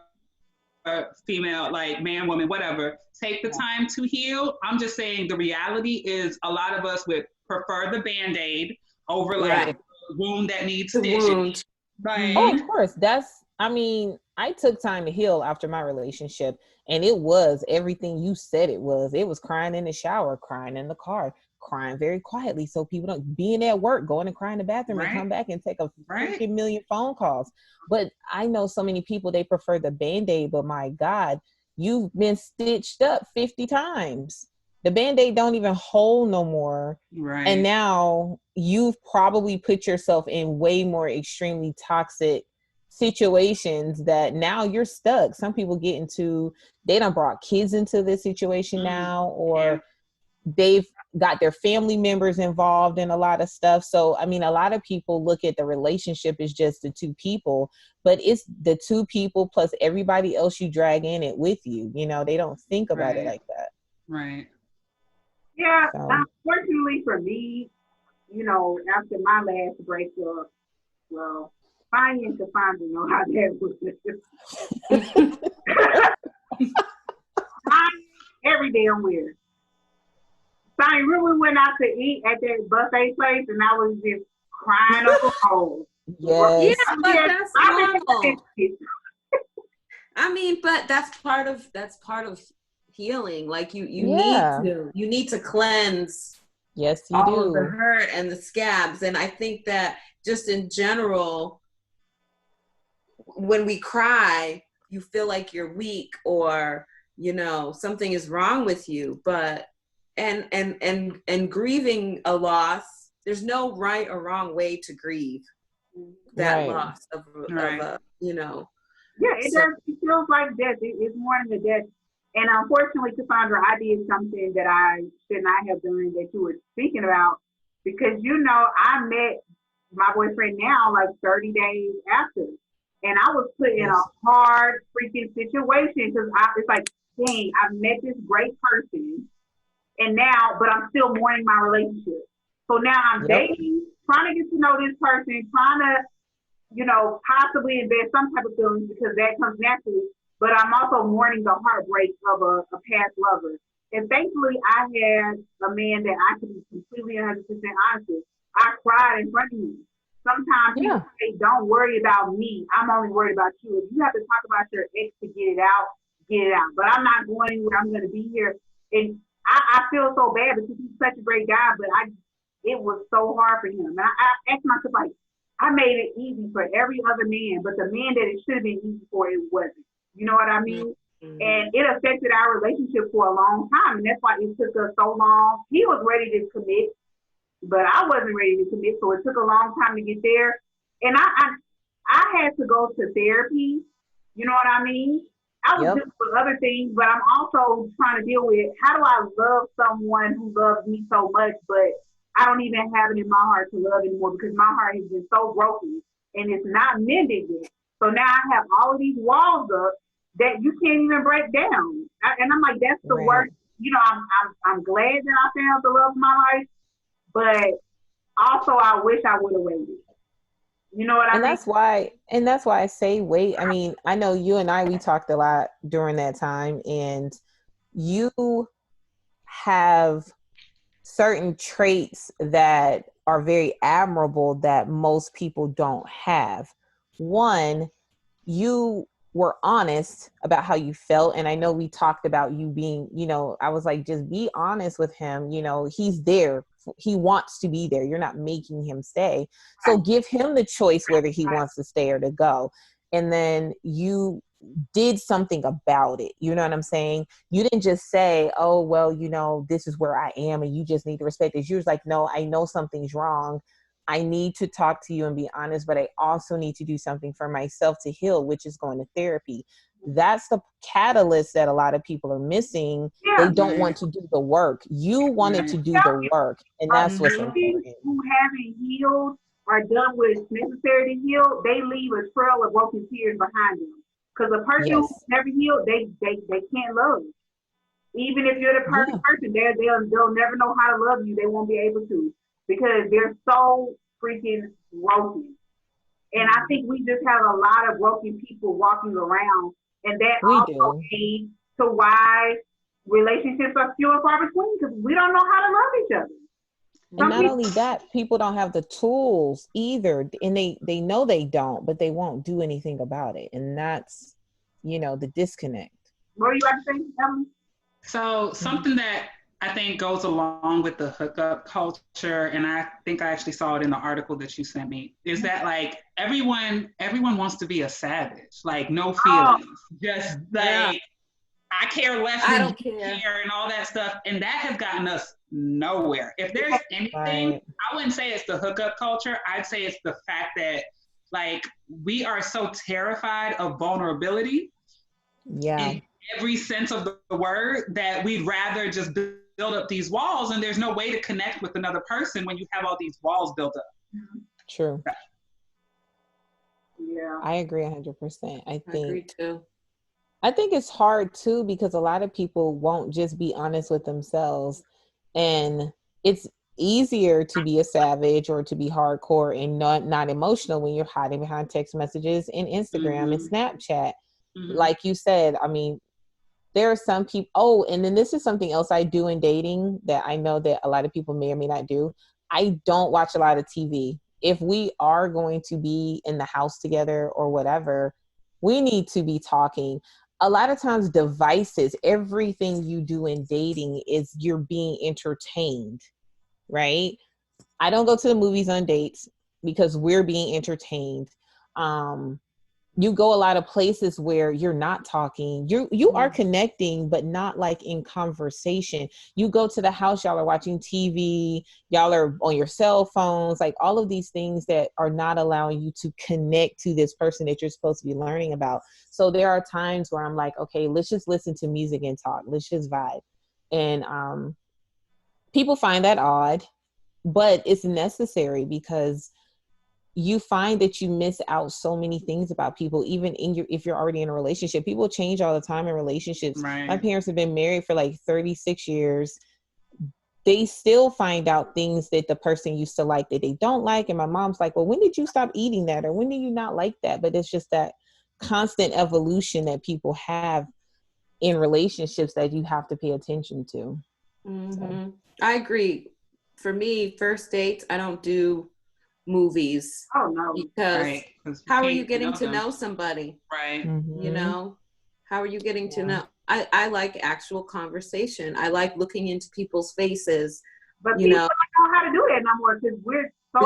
female, like man, woman, whatever, take the time to heal. I'm just saying the reality is a lot of us would prefer the Band-Aid over like the wound that needs stitching. Right. Oh, of course. I took time to heal after my relationship, and it was everything you said it was. It was crying in the shower, crying in the car, crying very quietly so people don't, being at work, going and cry in the bathroom and come back and take a freaking million phone calls. But I know so many people, they prefer the Band-Aid, but my God, you've been stitched up 50 times. The Band-Aid don't even hold no more. Right. And now you've probably put yourself in way more extremely toxic situations that now you're stuck. Some people get into, they done brought kids into this situation now, or they've got their family members involved in a lot of stuff. So, I mean, a lot of people look at the relationship as just the two people, but it's the two people plus everybody else you drag in it with you. You know, they don't think about it like that. Right. Yeah, unfortunately for me, you know, after my last breakup, well, Fine to find to know how that was. Every damn weird. Fine really went out to eat at that buffet place, and I was just crying up a hole. Yes. Yeah, but that's normal. I mean, but that's part of healing. Like you need to cleanse. Yes, you all do. of the hurt and the scabs, and I think that just in general, when we cry, you feel like you're weak or, you know, something is wrong with you. But and grieving a loss, there's no right or wrong way to grieve that loss of a, you know. Yeah, it does. It feels like death. It's more than a death. And unfortunately, Cassandra, I did something that I should not have done that you were speaking about, because, you know, I met my boyfriend now like 30 days after. And I was put in a hard freaking situation because it's like, dang, I've met this great person. And now, but I'm still mourning my relationship. So now I'm dating, trying to get to know this person, trying to, you know, possibly invest some type of feelings because that comes naturally. But I'm also mourning the heartbreak of a past lover. And thankfully, I had a man that I could be completely 100% honest with. I cried in front of you. Sometimes people say, don't worry about me. I'm only worried about you. If you have to talk about your ex to get it out, get it out. But I'm not going anywhere. I'm going to be here. And I feel so bad because he's such a great guy, but it was so hard for him. And I asked myself, like, I made it easy for every other man, but the man that it should have been easy for, it wasn't. You know what I mean? Mm-hmm. And it affected our relationship for a long time. And that's why it took us so long. He was ready to commit, but I wasn't ready to commit. So it took a long time to get there. And I had to go to therapy. You know what I mean? I was dealing with other things, but I'm also trying to deal with, how do I love someone who loves me so much, but I don't even have it in my heart to love anymore because my heart has been so broken and it's not mended yet. So now I have all of these walls up that you can't even break down. And I'm like, that's the worst. You know, I'm glad that I found the love of my life, but also I wish I would have waited. You know what I mean? And that's why I say wait. I mean, I know you and we talked a lot during that time, and you have certain traits that are very admirable that most people don't have. One, you were honest about how you felt. And I know we talked about you being, you know, I was like, just be honest with him. You know, he's there he wants to be there. You're not making him stay. So give him the choice whether he wants to stay or to go. And then you did something about it. You know what I'm saying? You didn't just say, oh, well, you know, this is where I am and you just need to respect it. You was like, no, I know something's wrong. I need to talk to you and be honest, but I also need to do something for myself to heal, which is going to therapy. That's the catalyst that a lot of people are missing. Yeah. They don't want to do the work. You wanted to do the work, and that's what's important. Who haven't healed or done what is necessary to heal, they leave a trail of broken tears behind them. Because a person who's never healed, they can't love. Even if you're the perfect person, they'll never know how to love you. They won't be able to because they're so freaking broken. And I think we just have a lot of broken people walking around, and that also leads to why relationships are few and far between because we don't know how to love each other. And not only that, people don't have the tools either, and they know they don't, but they won't do anything about it, and that's, you know, the disconnect. What are you about to say, Evelyn? So something that I think goes along with the hookup culture, and I think I actually saw it in the article that you sent me, is that like everyone wants to be a savage, like no feelings, just like I care less than you care and all that stuff, and that has gotten us nowhere. If there's anything, I wouldn't say it's the hookup culture. I'd say it's the fact that like we are so terrified of vulnerability. Yeah. In every sense of the word that we'd rather just build up these walls, and there's no way to connect with another person when you have all these walls built up. True. Yeah. I agree 100%. I agree too. I think it's hard too because a lot of people won't just be honest with themselves, and it's easier to be a savage or to be hardcore and not emotional when you're hiding behind text messages and Instagram and Snapchat. Like you said, I mean, there are some people, and then this is something else I do in dating that I know that a lot of people may or may not do. I don't watch a lot of TV. If we are going to be in the house together or whatever, we need to be talking. A lot of times devices, everything you do in dating is you're being entertained, right? I don't go to the movies on dates because we're being entertained. You go a lot of places where you're not talking. You are connecting, but not like in conversation. You go to the house, y'all are watching TV, y'all are on your cell phones, like all of these things that are not allowing you to connect to this person that you're supposed to be learning about. So there are times where I'm like, okay, let's just listen to music and talk. Let's just vibe. And people find that odd, but it's necessary because you find that you miss out so many things about people, even if you're already in a relationship. People change all the time in relationships. Right. My parents have been married for like 36 years. They still find out things that the person used to like that they don't like. And my mom's like, well, when did you stop eating that? Or when did you not like that? But it's just that constant evolution that people have in relationships that you have to pay attention to. So. I agree. For me, first dates, I don't do movies. Oh no. Because how are you getting to know somebody? Right. You know, how are you getting to know? I like actual conversation. I like looking into people's faces. But you know how to do that no more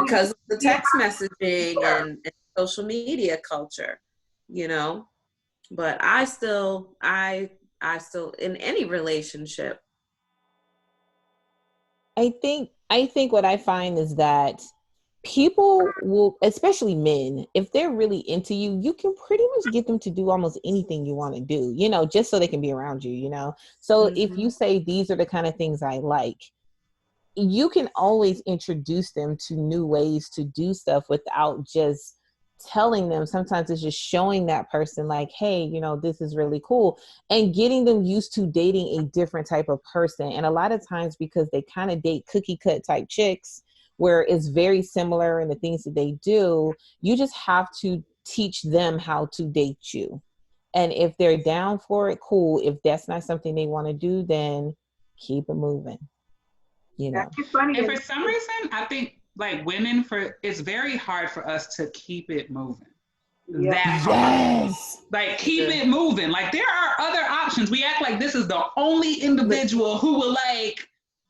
because of the text messaging and social media culture, you know. But I still in any relationship. I think what I find is that people will, especially men, if they're really into you, you can pretty much get them to do almost anything you want to do, you know, just so they can be around you, you know? So if you say, these are the kind of things I like, you can always introduce them to new ways to do stuff without just telling them. Sometimes it's just showing that person like, hey, you know, this is really cool, and getting them used to dating a different type of person. And a lot of times because they kind of date cookie cut type chicks, where it's very similar in the things that they do, you just have to teach them how to date you. And if they're down for it, cool. If that's not something they want to do, then keep it moving. You know. And for some reason, I think like women, it's very hard for us to keep it moving. Yes. Like keep it moving. Like there are other options. We act like this is the only individual who will like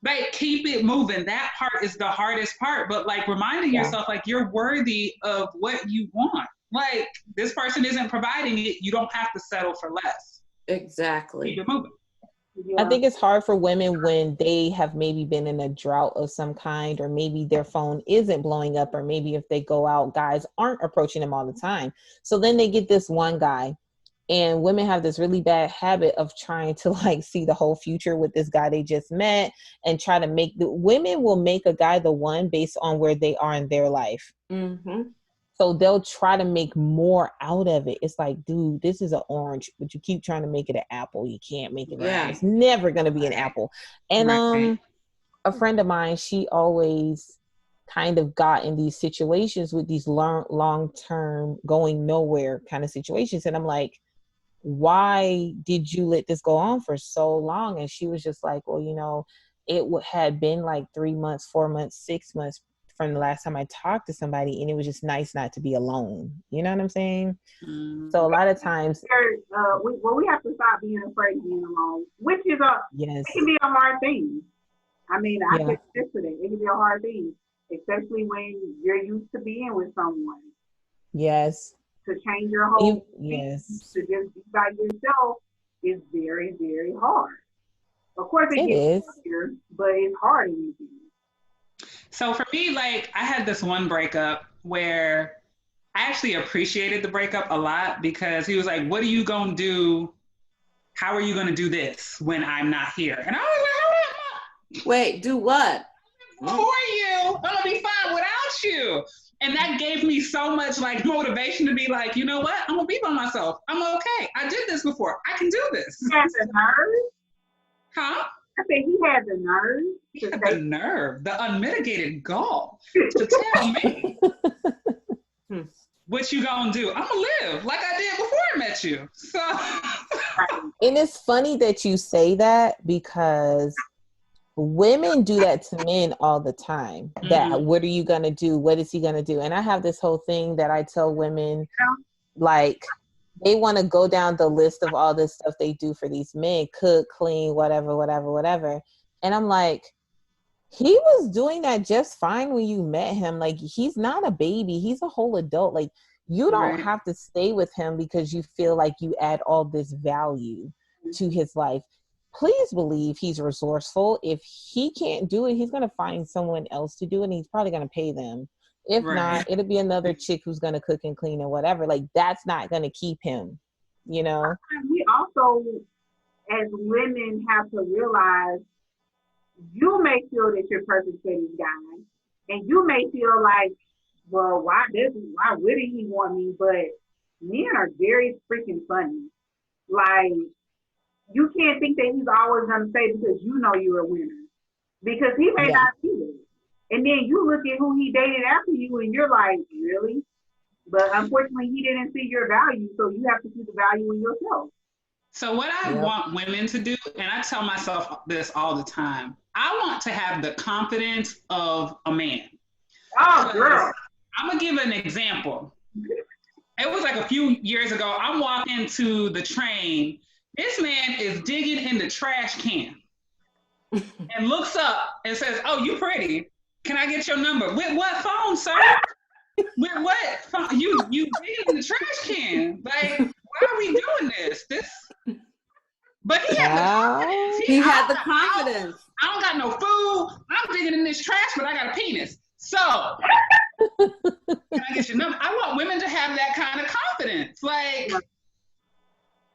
like keep it moving. That part is the hardest part, but like reminding yourself like you're worthy of what you want. Like this person isn't providing it, you don't have to settle for less. Exactly. Keep it moving. I think it's hard for women when they have maybe been in a drought of some kind, or maybe their phone isn't blowing up, or maybe if they go out, guys aren't approaching them all the time. So then they get this one guy, and women have this really bad habit of trying to like see the whole future with this guy they just met, and try to make the women will make a guy the one based on where they are in their life. Mm-hmm. So they'll try to make more out of it. It's like, dude, this is an orange, but you keep trying to make it an apple. You can't make it. Yeah. It's never going to be an apple. And a friend of mine, she always kind of got in these situations with these long-term going nowhere kind of situations. And I'm like, why did you let this go on for so long? And she was just like, well, you know, it had been like 3 months, 4 months, 6 months from the last time I talked to somebody, and it was just nice not to be alone. You know what I'm saying? So a lot of times, we have to stop being afraid of being alone, which is it can be a hard thing. I mean, I can attest to that. It can be a hard thing, especially when you're used to being with someone. Yes. To change your whole to just be by yourself is very, very hard. Of course, it gets easier, but it's hard in the beginning. So for me, like I had this one breakup where I actually appreciated the breakup a lot, because he was like, what are you going to do? How are you going to do this when I'm not here? And I was like, hold on. Wait, do what? For you, I'm going to be fine without you. And that gave me so much like motivation to be like, you know what? I'm going to be by myself. I'm okay. I did this before. I can do this. He has the nerve? Huh? I said he had the nerve. He had the nerve, the unmitigated gall to tell me what you gonna do. I'm gonna live like I did before I met you. So, and it's funny that you say that, because women do that to men all the time. That what are you gonna do? What is he gonna do? And I have this whole thing that I tell women, like, they want to go down the list of all this stuff they do for these men, cook, clean, whatever. And I'm like, he was doing that just fine when you met him. Like, he's not a baby. He's a whole adult. Like, you don't have to stay with him because you feel like you add all this value to his life. Please believe he's resourceful. If he can't do it, he's going to find someone else to do it, and he's probably going to pay them. If not, it'll be another chick who's going to cook and clean or whatever. Like, that's not going to keep him, you know? We also, as women, have to realize you may feel that you're perfect for this guy, and you may feel like, well, why wouldn't he want me? But men are very freaking funny. Like, you can't think that he's always going to say because you know you're a winner. Because he may not do it. And then you look at who he dated after you, and you're like, really? But unfortunately, he didn't see your value, so you have to see the value in yourself. So what I want women to do, and I tell myself this all the time, I want to have the confidence of a man. Oh, girl. I'm going to give an example. It was like a few years ago. I'm walking to the train. This man is digging in the trash can and looks up and says, oh, you pretty. Can I get your number? With what phone, sir? With what phone? You digging in the trash can. Like, why are we doing this? But he had the confidence. He had the confidence. I don't got no food. I'm digging in this trash, but I got a penis. So, can I get your number? I want women to have that kind of confidence. Like,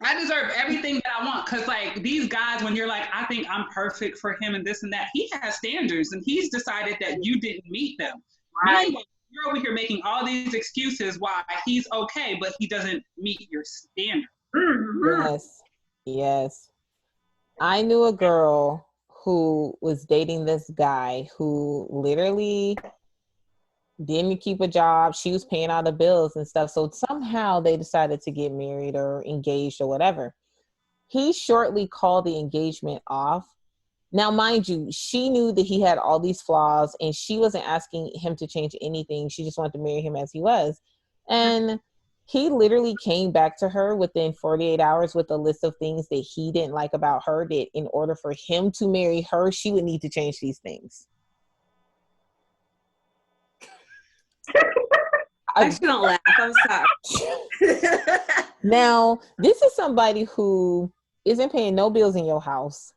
I deserve everything that I want. Because, like, these guys, when you're like, I think I'm perfect for him and this and that, he has standards, and he's decided that you didn't meet them. Right. Meanwhile, you're over here making all these excuses why he's okay, but he doesn't meet your standard. Mm-hmm. Yes. I knew a girl who was dating this guy who literally didn't keep a job. She was paying all the bills and stuff. So somehow they decided to get married or engaged or whatever. He shortly called the engagement off. Now, mind you, she knew that he had all these flaws, and she wasn't asking him to change anything. She just wanted to marry him as he was. And He literally came back to her within 48 hours with a list of things that he didn't like about her, that in order for him to marry her, she would need to change these things. I shouldn't laugh. I'm sorry. Now, this is somebody who isn't paying no bills in your house.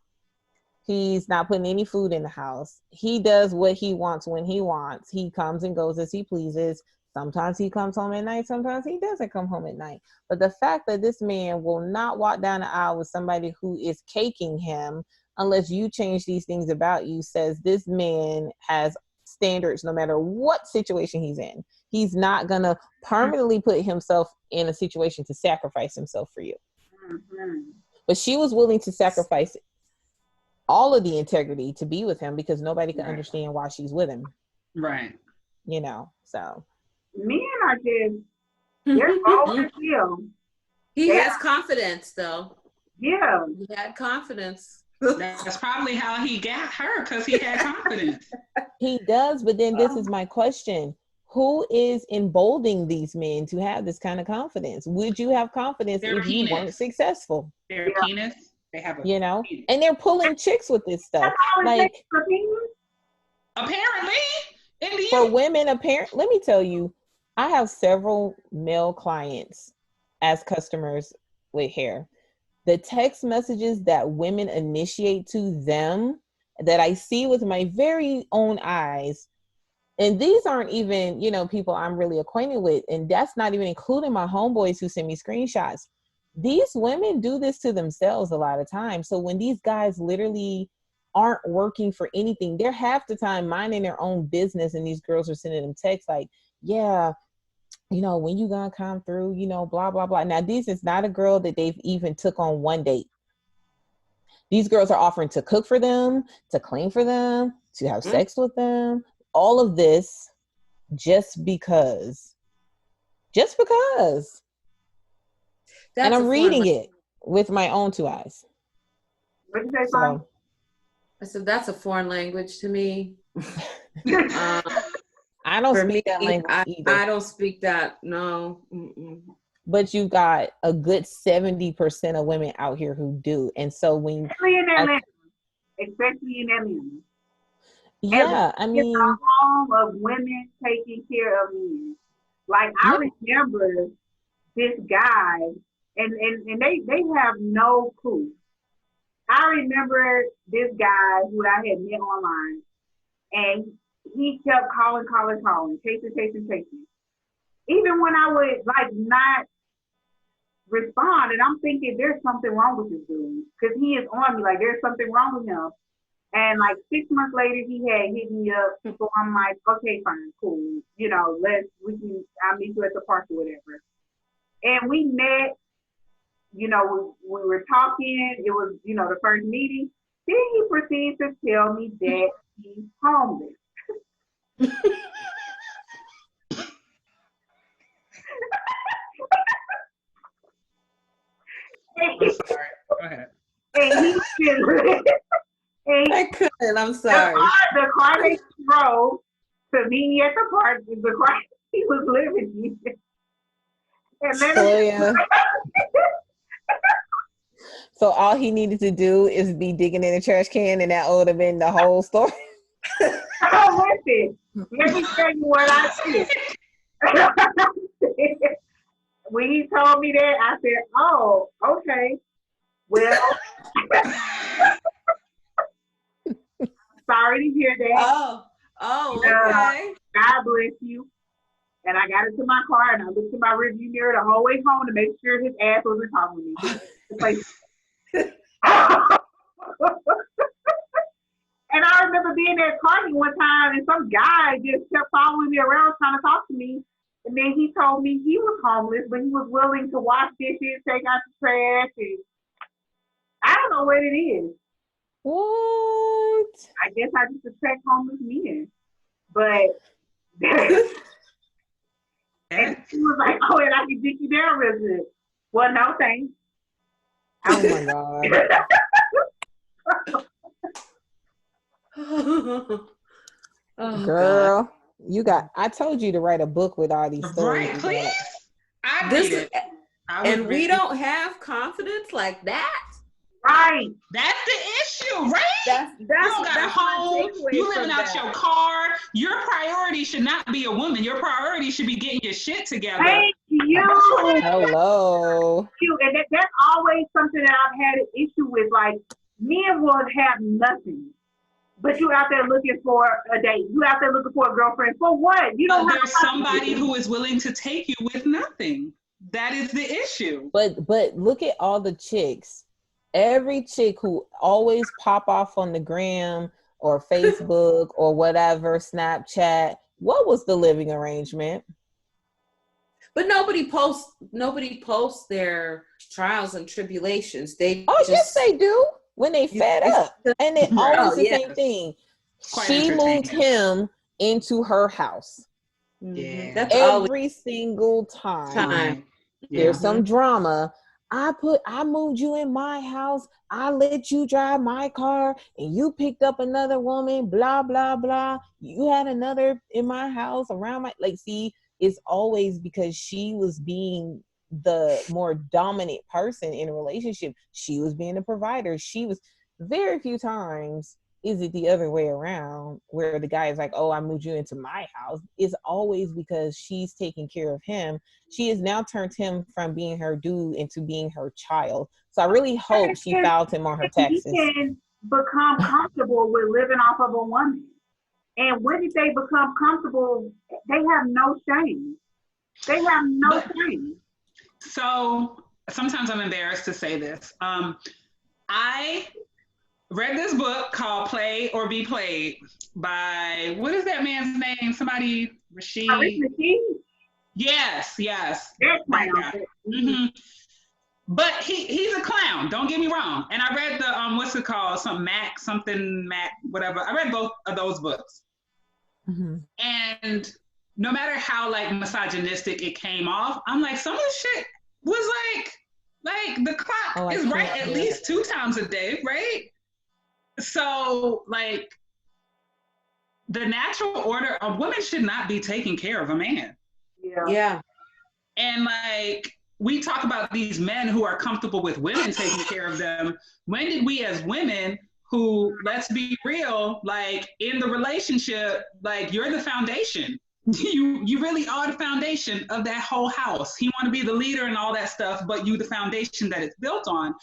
He's not putting any food in the house. He does what he wants when he wants. He comes and goes as he pleases. Sometimes he comes home at night. Sometimes he doesn't come home at night. But the fact that this man will not walk down the aisle with somebody who is caking him unless you change these things about you says this man has standards no matter what situation he's in. He's not going to permanently put himself in a situation to sacrifice himself for you. Mm-hmm. But she was willing to sacrifice all of the integrity to be with him because nobody can understand why she's with him. Right. You know, so. Men are just, they're bold as hell. He has confidence, though. Yeah. He had confidence. That's probably how he got her, because he had confidence. He does, but then this is my question. Who is emboldening these men to have this kind of confidence? Would you have confidence if you weren't successful? Their penis, they have a you know, penis. And they're pulling chicks with this stuff. Like, apparently, for women, let me tell you, I have several male clients as customers with hair. The text messages that women initiate to them that I see with my very own eyes, and these aren't even, you know, people I'm really acquainted with, and that's not even including my homeboys who send me screenshots. These women do this to themselves a lot of times. So when these guys literally aren't working for anything, they're half the time minding their own business, and these girls are sending them texts like, yeah, you know, when you gonna come through, you know, blah, blah, blah. Now, this is not a girl that they've even took on one date. These girls are offering to cook for them, to clean for them, to have sex with them. All of this just because. Just because. That's and I'm reading it with my own two eyes. What did you say, so, I said, that's a foreign language to me. I don't speak that language either. I don't speak that, no. Mm-mm. But you got a good 70% of women out here who do. And so when... Especially in Atlanta. Especially in Atlanta. Yeah, I mean... It's a home of women taking care of men. Like, I remember this guy, and they have no clue. I remember this guy who I had met online, and he kept calling, chasing. Even when I would like not respond, and I'm thinking there's something wrong with this dude, because he is on me, like there's something wrong with him. And like 6 months later, he had hit me up, so I'm like, okay, fine, cool, you know, I'll meet you at the park or whatever. And we met, you know, we were talking, it was, you know, the first meeting. Then he proceeds to tell me that he's homeless. I'm sorry. Go ahead. I couldn't. I'm sorry. The car they drove to meet me at the park is the car he was living in. And then so all he needed to do is be digging in a trash can, and that would have been the whole story. Oh, listen. Let me tell you what I did. When he told me that, I said, oh, okay. Well, sorry to hear that. Oh, okay. God bless you. And I got into my car, and I looked in my rearview mirror the whole way home to make sure his ass wasn't talking to me. And I remember being at Target one time, and some guy just kept following me around trying to talk to me. And then he told me he was homeless, but he was willing to wash dishes, take out the trash, and I don't know what it is. What? I guess I just attract homeless men. But and he was like, oh, and I can dick you down real good. Well, no thanks. Oh my God. Oh, girl, God. I told you to write a book with all these stories. Right, please. I I This read is, it. I would and we read it. don't have confidence like that. Right. That's the issue, right? You That's don't got a my home. takeaway You from living out that. your car. Your priority should not be a woman. Your priority should be getting your shit together. Thank you. Hello. And that's always something that I've had an issue with. Like, men will have nothing, but you out there looking for a date. You out there looking for a girlfriend. For what? You don't But have there's somebody who is willing to take you with nothing. That is the issue. But look at all the chicks. Every chick who always pop off on the gram or Facebook or whatever, Snapchat. What was the living arrangement? But nobody posts their trials and tribulations. They Yes, they do when they fed up. And it always the same thing. Quite She moved entertaining. him into her house. Yeah. That's always Every single time. Yeah. There's some drama. I moved you in my house. I let you drive my car and you picked up another woman, blah, blah, blah. You had another in my house around my, like, see, it's always because she was being the more dominant person in a relationship. She was being the provider. She was very few times is it the other way around where the guy is like, oh, I moved you into my house. It's always because she's taking care of him. She has now turned him from being her dude into being her child. So I really hope she filed him on her taxes. He can become comfortable with living off of a woman. And when did they become comfortable? They have no shame. They have no shame. So sometimes I'm embarrassed to say this. I read this book called Play or Be Played by, what is that man's name? Somebody, Rashid? Yes. Right. Mm-hmm. But he's a clown, don't get me wrong. And I read the, what's it called? Something Mac, whatever. I read both of those books. Mm-hmm. And no matter how like misogynistic it came off, I'm like, some of the shit was like the clock is right at least 2 times a day, right? So, like, the natural order of women should not be taking care of a man. Yeah. And, like, we talk about these men who are comfortable with women taking care of them. When did we as women who, let's be real, like, in the relationship, like, you're the foundation. You really are the foundation of that whole house. He want to be the leader and all that stuff, but you the foundation that it's built on.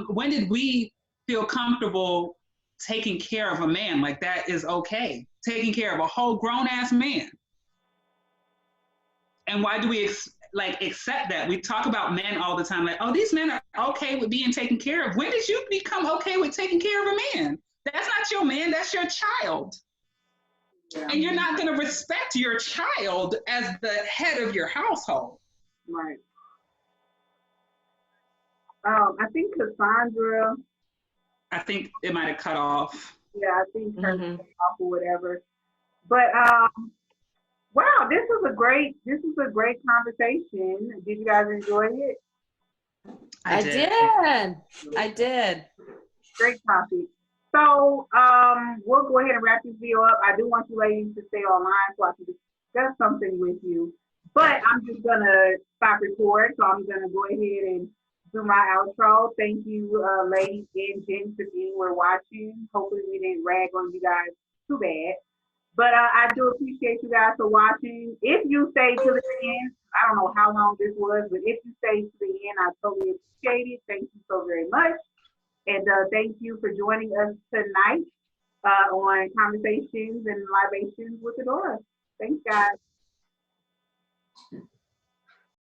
When did we feel comfortable taking care of a man? Like, that is okay. Taking care of a whole grown-ass man. And why do we accept that? We talk about men all the time, like, oh, these men are okay with being taken care of. When did you become okay with taking care of a man? That's not your man, that's your child. Yeah. And you're not gonna respect your child as the head of your household. Right. I think Cassandra. I think it might have cut off. Yeah, I think her off or whatever. But wow, this was a great conversation. Did you guys enjoy it? I did. Great topic. So we'll go ahead and wrap this video up. I do want you ladies to stay online so I can discuss something with you. But I'm just gonna stop record. So I'm gonna go ahead and do my outro. Thank you, ladies and gents, if you were watching. Hopefully we didn't rag on you guys too bad. But I do appreciate you guys for watching. If you stayed to the end, I don't know how long this was, but if you stayed to the end, I totally appreciate it. Thank you so very much. And thank you for joining us tonight on Conversations and Libations with Adora. Thanks, guys.